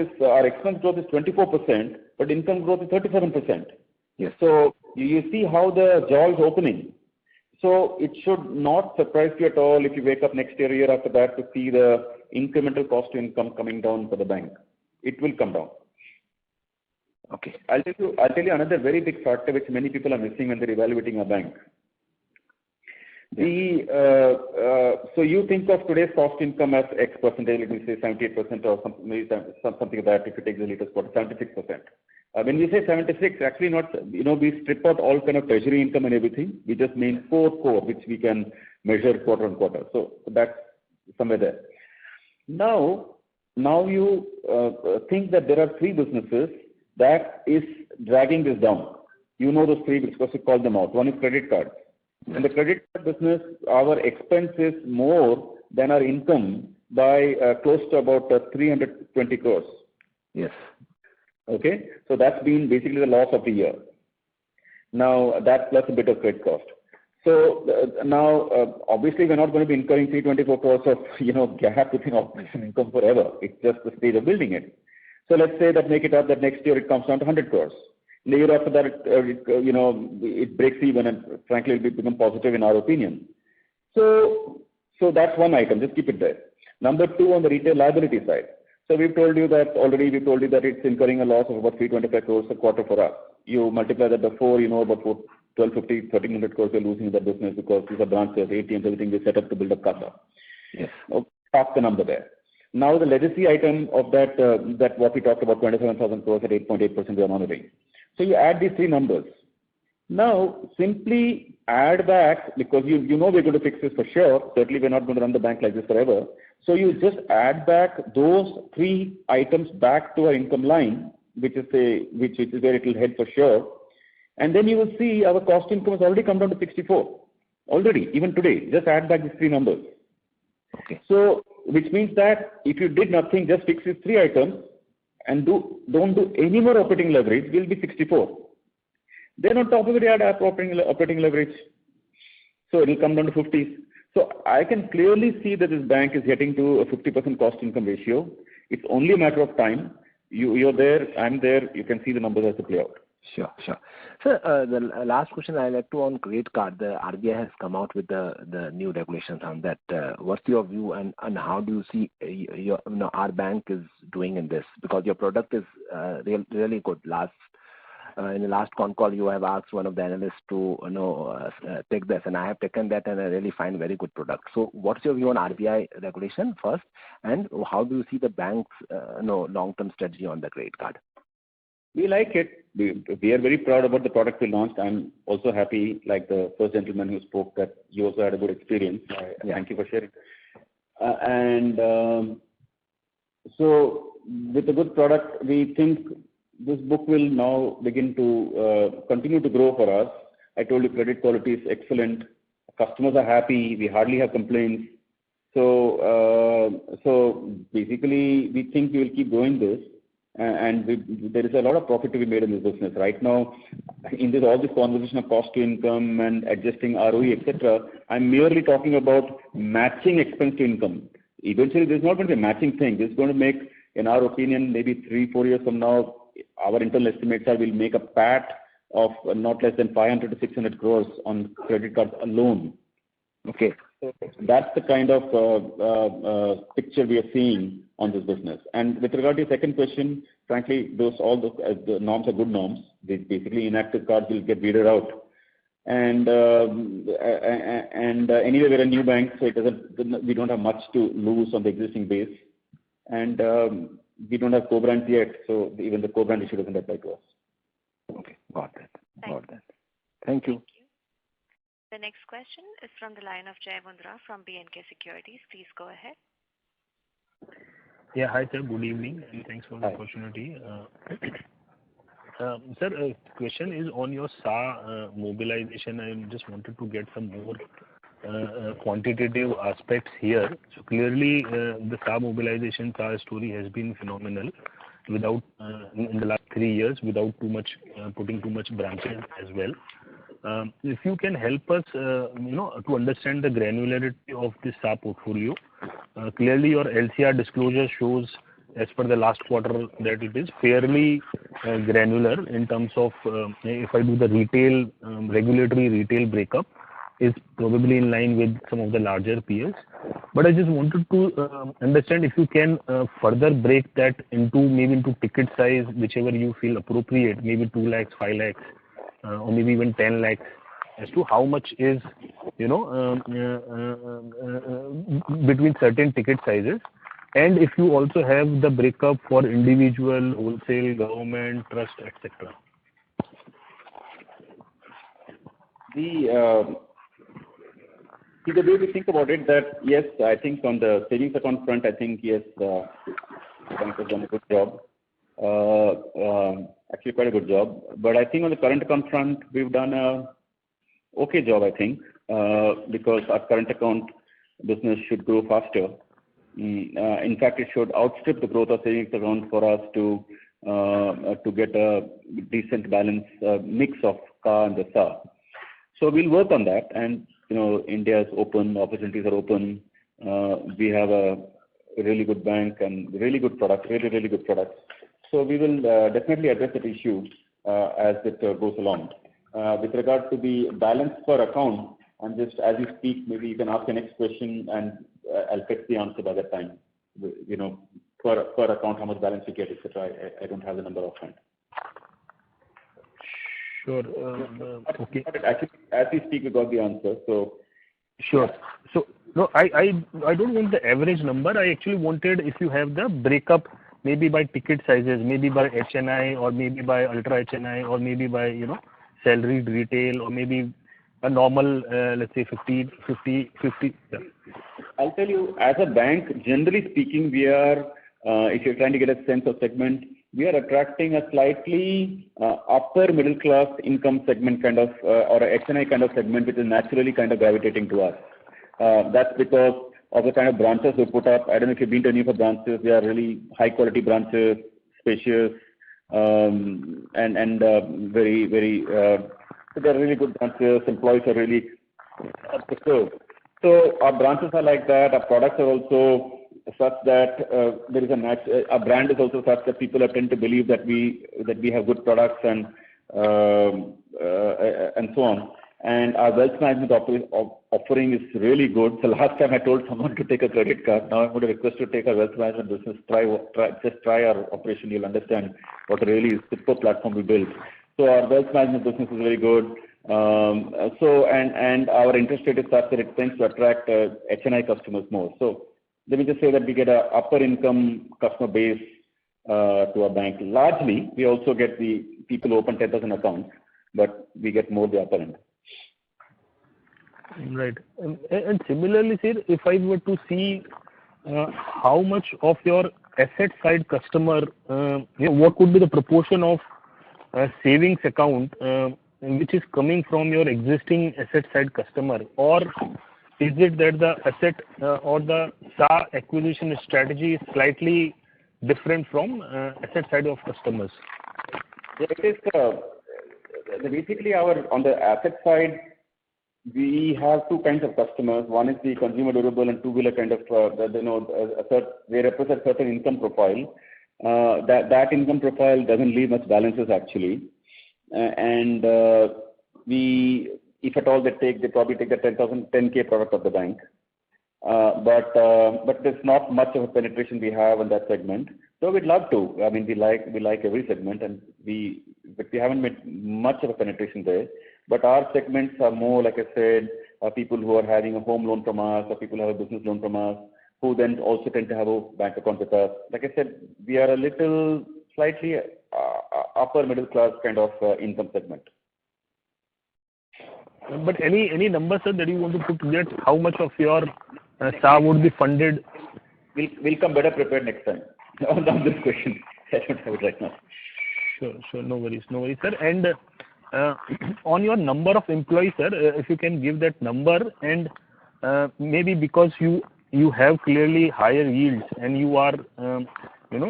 is 24%, but income growth is 37%. Yes. So you see how the jaw is opening. So it should not surprise you at all if you wake up next year after that, to see the incremental cost to income coming down for the bank. It will come down. Okay. I'll tell you another very big factor which many people are missing when they're evaluating a bank. So you think of today's cost income as X percentage, let me say 78% or something like that. If you take the latest quarter, 76%. When we say 76, actually not, we strip out all kind of treasury income and everything. We just mean core, which we can measure quarter on quarter. So that's somewhere there. Now you think that there are three businesses that is dragging this down. You know those three because we call them out. One is credit card. In the credit card business, our expense is more than our income by close to about 320 crores. Yes. Okay, so that's been basically the loss of the year. Now that plus a bit of credit cost. So now obviously we're not going to be incurring 324 crores of gap between operation income forever. It's just the stage of building it. So let's say that make it up that next year it comes down to 100 crores. The year after that, it breaks even, and frankly, it will become positive in our opinion. So that's one item. Just keep it there. Number two, on the retail liability side. So we've told you that it's incurring a loss of about 325 crores a quarter for us. You multiply that by 4, about 1,250, 1,300 crores we're losing in that business because these are branches, ATMs, everything we set up to build up CASA. Yes. Park the number there. Now the legacy item of that what we talked about, 27,000 crores at 8.8% we are monitoring. So you add these three numbers. Now simply add back, because you know we're going to fix this for sure. Certainly we're not going to run the bank like this forever. So you just add back those three items back to our income line, which is where it will head for sure. And then you will see our cost income has already come down to 64. Already, even today. Just add back these three numbers. Okay. So which means that if you did nothing, just fix these three items and don't do any more operating leverage, will be 64. Then on top of it, you add operating leverage. So it will come down to 50s. So I can clearly see that this bank is getting to a 50% cost income ratio. It's only a matter of time. You're there, I'm there. You can see the numbers as they play out. Sure. Sir, the last question I like to on credit card. The RBI has come out with the new regulations on that. What's your view and how do you see our bank is doing in this? Because your product is really good. Last In the last con call, you have asked one of the analysts to take this, and I have taken that, and I really find very good product. So, what's your view on RBI regulation first, and how do you see the bank's long-term strategy on the credit card? We like it. We are very proud about the product we launched. I'm also happy, like the first gentleman who spoke, that you also had a good experience. Thank you for sharing. So with a good product, we think this book will now begin to continue to grow for us. I told you credit quality is excellent. Customers are happy. We hardly have complaints. So basically, we think we will keep growing this. And there is a lot of profit to be made in this business. Right now, in all this conversation of cost to income and adjusting ROE, etc., I'm merely talking about matching expense to income. Eventually, there's not going to be a matching thing. This is going to make, in our opinion, maybe 3-4 years from now, our internal estimates are we'll make a PAT of not less than 500 to 600 crores on credit cards alone. Okay. So that's the kind of picture we are seeing on this business. And with regard to your second question, frankly, the norms are good norms. They basically inactive cards will get weeded out. And anyway, we're a new bank, so we don't have much to lose on the existing base. And we don't have co-brands yet, so even the co-brand issue doesn't apply to us. Okay, got that. Thank you. The next question is from the line of Jai Mundra from B&K Securities. Please go ahead. Yeah, hi sir, good evening and thanks for the opportunity. Sir, question is on your SA mobilization. I just wanted to get some more quantitative aspects here. So clearly, the SA mobilization SA story has been phenomenal without in the last 3 years without putting too much branches as well. If you can help us, to understand the granularity of this SA portfolio. Clearly, your LCR disclosure shows, as per the last quarter, that it is fairly granular in terms of if I do the retail regulatory retail breakup, is probably in line with some of the larger peers. But I just wanted to understand if you can further break that into ticket size, whichever you feel appropriate, maybe 2 lakhs, 5 lakhs. Or maybe even 10 lakhs, as to how much is, between certain ticket sizes. And if you also have the breakup for individual, wholesale, government, trust, etc. The way we think about it, that yes, I think on the savings account front, I think yes, the bank has done a good job. Actually quite a good job. But I think on the current account front, we've done a okay job, I think, because our current account business should grow faster. In fact, it should outstrip the growth of savings account for us to get a decent balance mix of CA and the SA. So we'll work on that. And, India is open, opportunities are open. We have a really good bank and really good products, really good products. So we will definitely address that issue as it goes along. With regard to the balance per account, and just as you speak, maybe you can ask the next question and I'll fetch the answer by that time. Per account, how much balance you get, etc. I don't have the number offhand. Sure. Okay. Actually, as we speak, we got the answer. So sure. So no, I don't want the average number. I actually wanted if you have the breakup, maybe by ticket sizes, maybe by HNI or maybe by ultra HNI or maybe by salaried retail or maybe a normal let's say 50. Yeah. I'll tell you, as a bank, generally speaking, we are if you're trying to get a sense of segment, we are attracting a slightly upper middle class income segment kind of or a HNI kind of segment, which is naturally kind of gravitating to us. That's because of the kind of branches we put up. I don't know if you've been to any of our branches. They are really high quality branches, spacious, and very, very, they're really good branches. Employees are really preferred. So our branches are like that. Our products are also such that there is our brand is also such that people tend to believe that we have good products and so on. And our wealth management offering is really good. So last time I told someone to take a credit card. Now I'm going to request to take our wealth management business. Just try our operation. You'll understand what really is the platform we built. So our wealth management business is very good. And our interest rate is such that it tends to attract HNI customers more. So let me just say that we get a upper income customer base to our bank. Largely, we also get the people who open 10,000 accounts, but we get more the upper end. Right. And similarly, sir, if I were to see how much of your asset side customer, what could be the proportion of savings account which is coming from your existing asset side customer, or is it that the asset or the SA acquisition strategy is slightly different from asset side of customers? Yeah, it is basically on the asset side, we have two kinds of customers. One is the consumer durable and two-wheeler kind of, they represent certain income profile. That income profile doesn't leave much balances actually. And if at all they probably take the 10K product of the bank. But there's not much of a penetration we have in that segment. So we'd love to. I mean, we like every segment, but we haven't made much of a penetration there. But our segments are more, like I said, people who are having a home loan from us, or people who have a business loan from us, who then also tend to have a bank account with us. Like I said, we are a little slightly upper middle class kind of income segment. But any number, sir, that you want to put to that? How much of your SA would be funded? We'll come better prepared next time on this question. I don't have it right now. Sure. No worries, sir. And on your number of employees, sir, if you can give that number, and maybe because you have clearly higher yields and you are you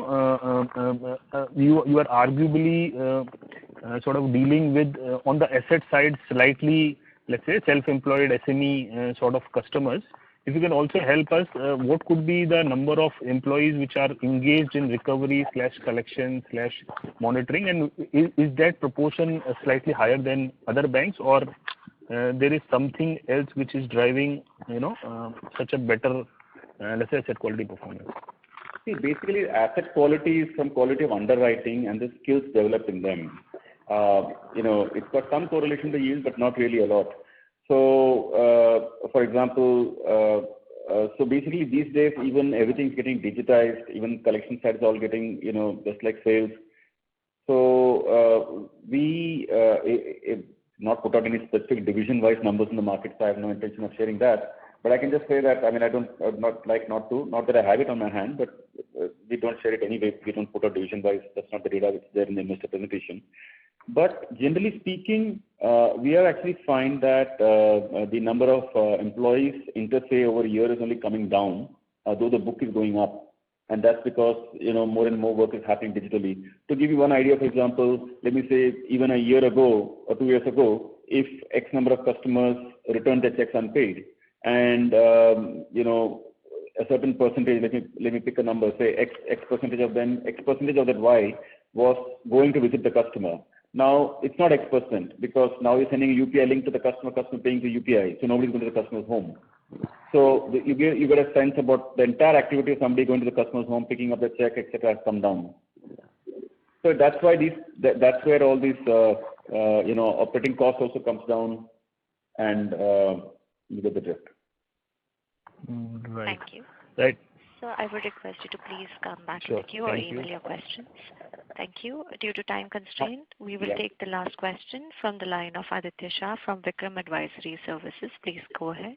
are arguably sort of dealing with on the asset side slightly, let's say, self-employed SME sort of customers. If you can also help us, what could be the number of employees which are engaged in recovery / collection / monitoring, and is that proportion slightly higher than other banks, or there is something else which is driving such a better let's say asset quality performance? See, basically asset quality is some quality of underwriting and the skills developed in them. It's got some correlation to yield, but not really a lot. So, for example, so basically these days, even everything's getting digitized, even collection side is all getting, just like sales. So, we not put out any specific division-wise numbers in the market, so I have no intention of sharing that. But I can just say that, not that I have it on my hand, but we don't share it anyway. We don't put out division-wise. That's not the data which is there in the investor presentation. But generally speaking, we are actually find that the number of employees inter-say over a year is only coming down, though the book is going up. And that's because, more and more work is happening digitally. To give you one idea, for example, let me say even a year ago or 2 years ago, if X number of customers returned their checks unpaid, and, a certain percentage, let me pick a number, say X percentage of them, X percentage of that Y was going to visit the customer. Now, it's not X%, because now you're sending a UPI link to the customer paying to UPI, so nobody's going to the customer's home. So you get a sense about the entire activity of somebody going to the customer's home, picking up the check, etc., has come down. So that's why that's where all these operating costs also comes down, and you get the drift. Right. Thank you. Right. So I would request you to please come back Sure. to the queue or email your questions. Thank you. Due to time constraint, we will take the last question from the line of Aditya Shah from Vikram Advisory Services. Please go ahead.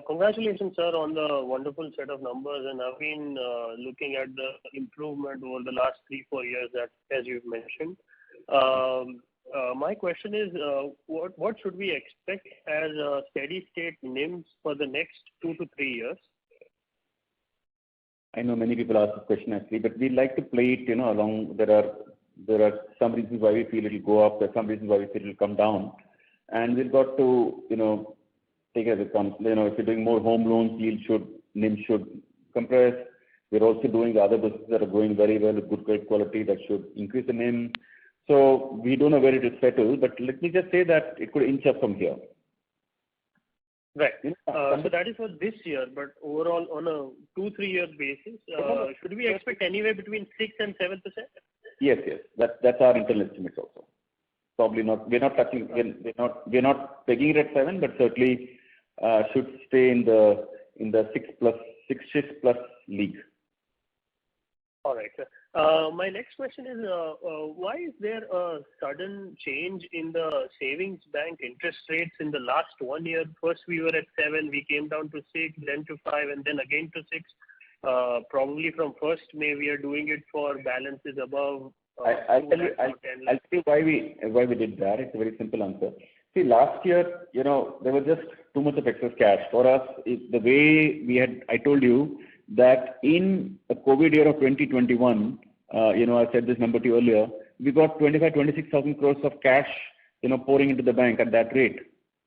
Congratulations, sir, on the wonderful set of numbers, and I've been looking at the improvement over the last 3-4 years, that as you've mentioned. My question is, what should we expect as steady state NIMs for the next 2 to 3 years? I know many people ask this question actually, but we like to play it, along. There are some reasons why we feel it will go up. There are some reasons why we feel it will come down, and we've got to, take it as it comes. If you're doing more home loans, NIM should compress. We're also doing the other businesses that are going very well with good credit quality that should increase the NIM. So we don't know where it will settle, but let me just say that it could inch up from here. Right. So that is for this year, but overall on a 2-3 year basis, should we expect anywhere between 6 and 7%? Yes. That's our internal estimates also. Probably not. We're not touching. We're not pegging it at 7, but certainly should stay in the 6+ league. All right, sir. My next question is, why is there a sudden change in the savings bank interest rates in the last 1 year? First we were at 7, we came down to 6, then to 5, and then again to 6. Probably from 1st May we are doing it for balances above. I'll tell you why we did that. It's a very simple answer. See, last year, there was just too much of excess cash for us. The way I told you that in the COVID year of 2021, I said this number to you earlier, we got 26,000 crores of cash, pouring into the bank at that rate.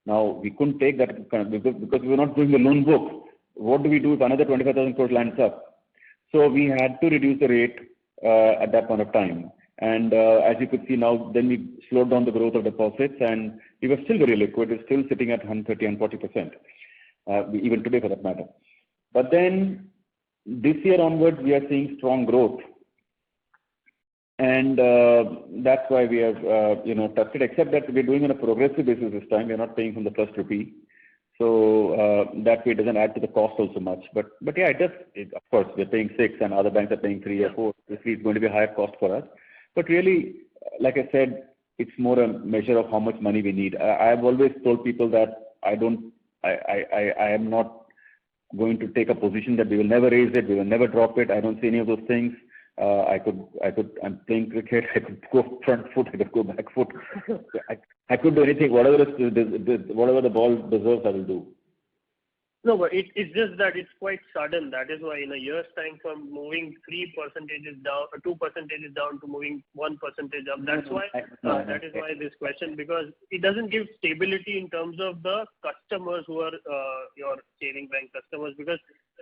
Now, we couldn't take that because we were not doing the loan book. What do we do if another 25,000 crores lands up? So we had to reduce the rate at that point of time. And as you could see now, then we slowed down the growth of deposits, and we were still very liquid. It's still sitting at 130 and 40%, even today for that matter. But then this year onwards, we are seeing strong growth. And that's why we have, touched it, except that we're doing on a progressive basis this time. We're not paying from the first rupee. So that way it doesn't add to the cost also much. But yeah, of course, we're paying 6 and other banks are paying 3 or 4. Obviously, it's going to be a higher cost for us. But really, like I said, it's more a measure of how much money we need. I've always told people that I am not going to take a position that we will never raise it, we will never drop it. I don't see any of those things. I'm playing cricket. I could go front foot. I could go back foot. I could do anything. Whatever the ball deserves, I will do. No, but it's just that it's quite sudden. That is why in a year's time, from moving 3% down, 2% down to moving 1% up. That's why that is why this question, because it doesn't give stability in terms of the customers who are your saving bank customers, because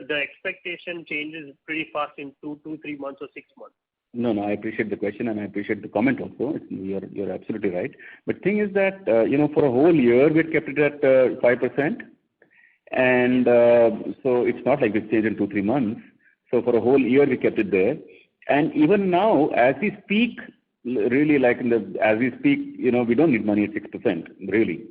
the expectation changes pretty fast in 2, 3 months or 6 months. No, I appreciate the question and I appreciate the comment also. You're absolutely right. But thing is that, for a whole year, we kept it at 5%. And so it's not like we changed in 2-3 months. So for a whole year, we kept it there. And even now, as we speak, really as we speak, we don't need money at 6%, really.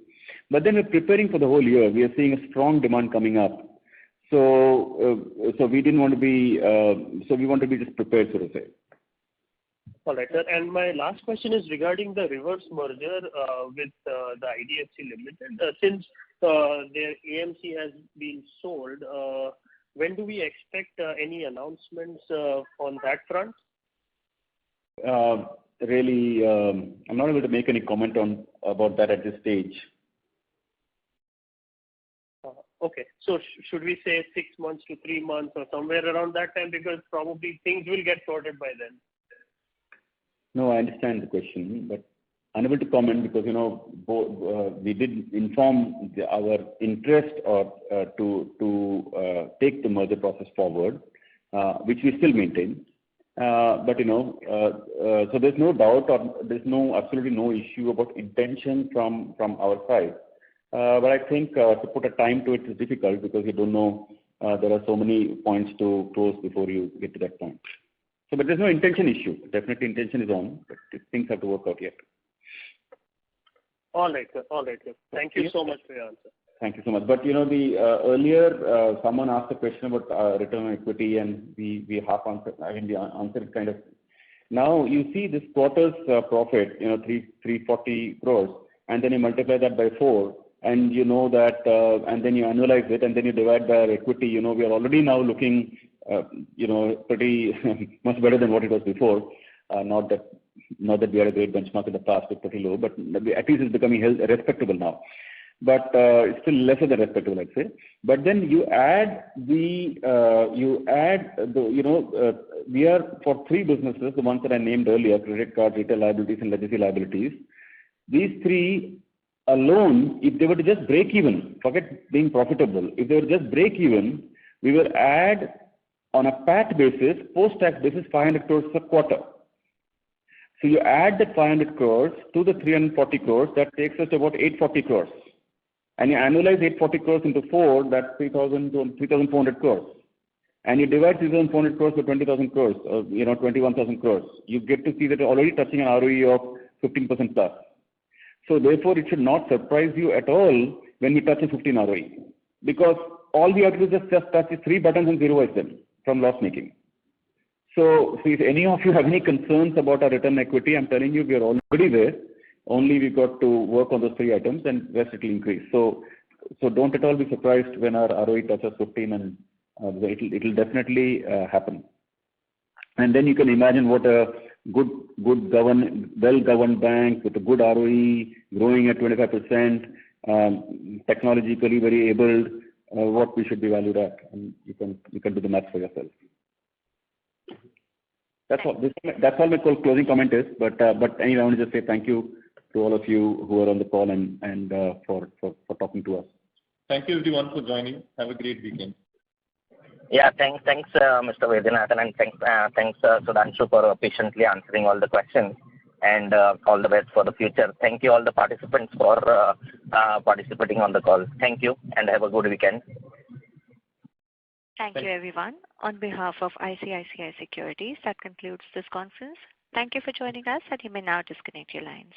But then we're preparing for the whole year. We are seeing a strong demand coming up. So we didn't want to be, we want to be just prepared, so to say. All right, sir. And my last question is regarding the reverse merger with the IDFC Limited. Since their AMC has been sold, when do we expect any announcements on that front? Really, I'm not able to make any comment about that at this stage. Okay, so should we say 6 months to 3 months or somewhere around that time, because probably things will get sorted by then? No, I understand the question, but unable to comment because, we did inform our interest to take the merger process forward, which we still maintain. But, so there's no doubt or there's absolutely no issue about intention from our side. But I think to put a time to it is difficult because you don't know, there are so many points to close before you get to that point. So, but there's no intention issue. Definitely intention is on, but things have to work out yet. All right, sir. Thank you so much for your answer. Thank you so much. But the earlier someone asked a question about return on equity, and we half answered. I mean, we answered kind of. Now you see this quarter's profit, 340 crores, and then you multiply that by 4, and you know that, and then you annualize it, and then you divide by our equity. We are already now looking, pretty much better than what it was before. Not that we had a great benchmark in the past, it's pretty low, but at least it's becoming respectable now. But it's still lesser than respectable, I'd say. But then we are for 3 businesses, the ones that I named earlier, credit card, retail liabilities, and legacy liabilities. These 3 alone, if they were to just break even, forget being profitable, if they were just break even, we will add on a PAT basis, post-tax basis, 500 crores a quarter. So you add that 500 crores to the 340 crores, that takes us to about 840 crores. And you annualize 840 crores into 4, that's 3,400 crores. and you divide 3,400 crores by 20,000 crores, or 21,000 crores, you get to see that you're already touching an ROE of 15% plus. So therefore, it should not surprise you at all when we touch a 15 ROE, because all we have to do is just touch the 3 buttons and zeroize them from loss making. So if any of you have any concerns about our return equity, I'm telling you, we are already there. Only we've got to work on those 3 items, and rest it will increase. So don't at all be surprised when our ROE touches 15, and it'll definitely happen. And then you can imagine what a well-governed bank with a good ROE, growing at 25%, technologically very abled, what we should be valued at, and you can do the math for yourself. That's all. That's all my closing comment is. But anyway, I want to just say thank you to all of you who are on the call and for talking to us. Thank you everyone for joining. Have a great weekend. Yeah, thanks, Mr. Vaidyanathan, and thanks, Sudhanshu, for patiently answering all the questions, and all the best for the future. Thank you all the participants for participating on the call. Thank you, and have a good weekend. Thank you, everyone. On behalf of ICICI Securities, that concludes this conference. Thank you for joining us, and you may now disconnect your lines.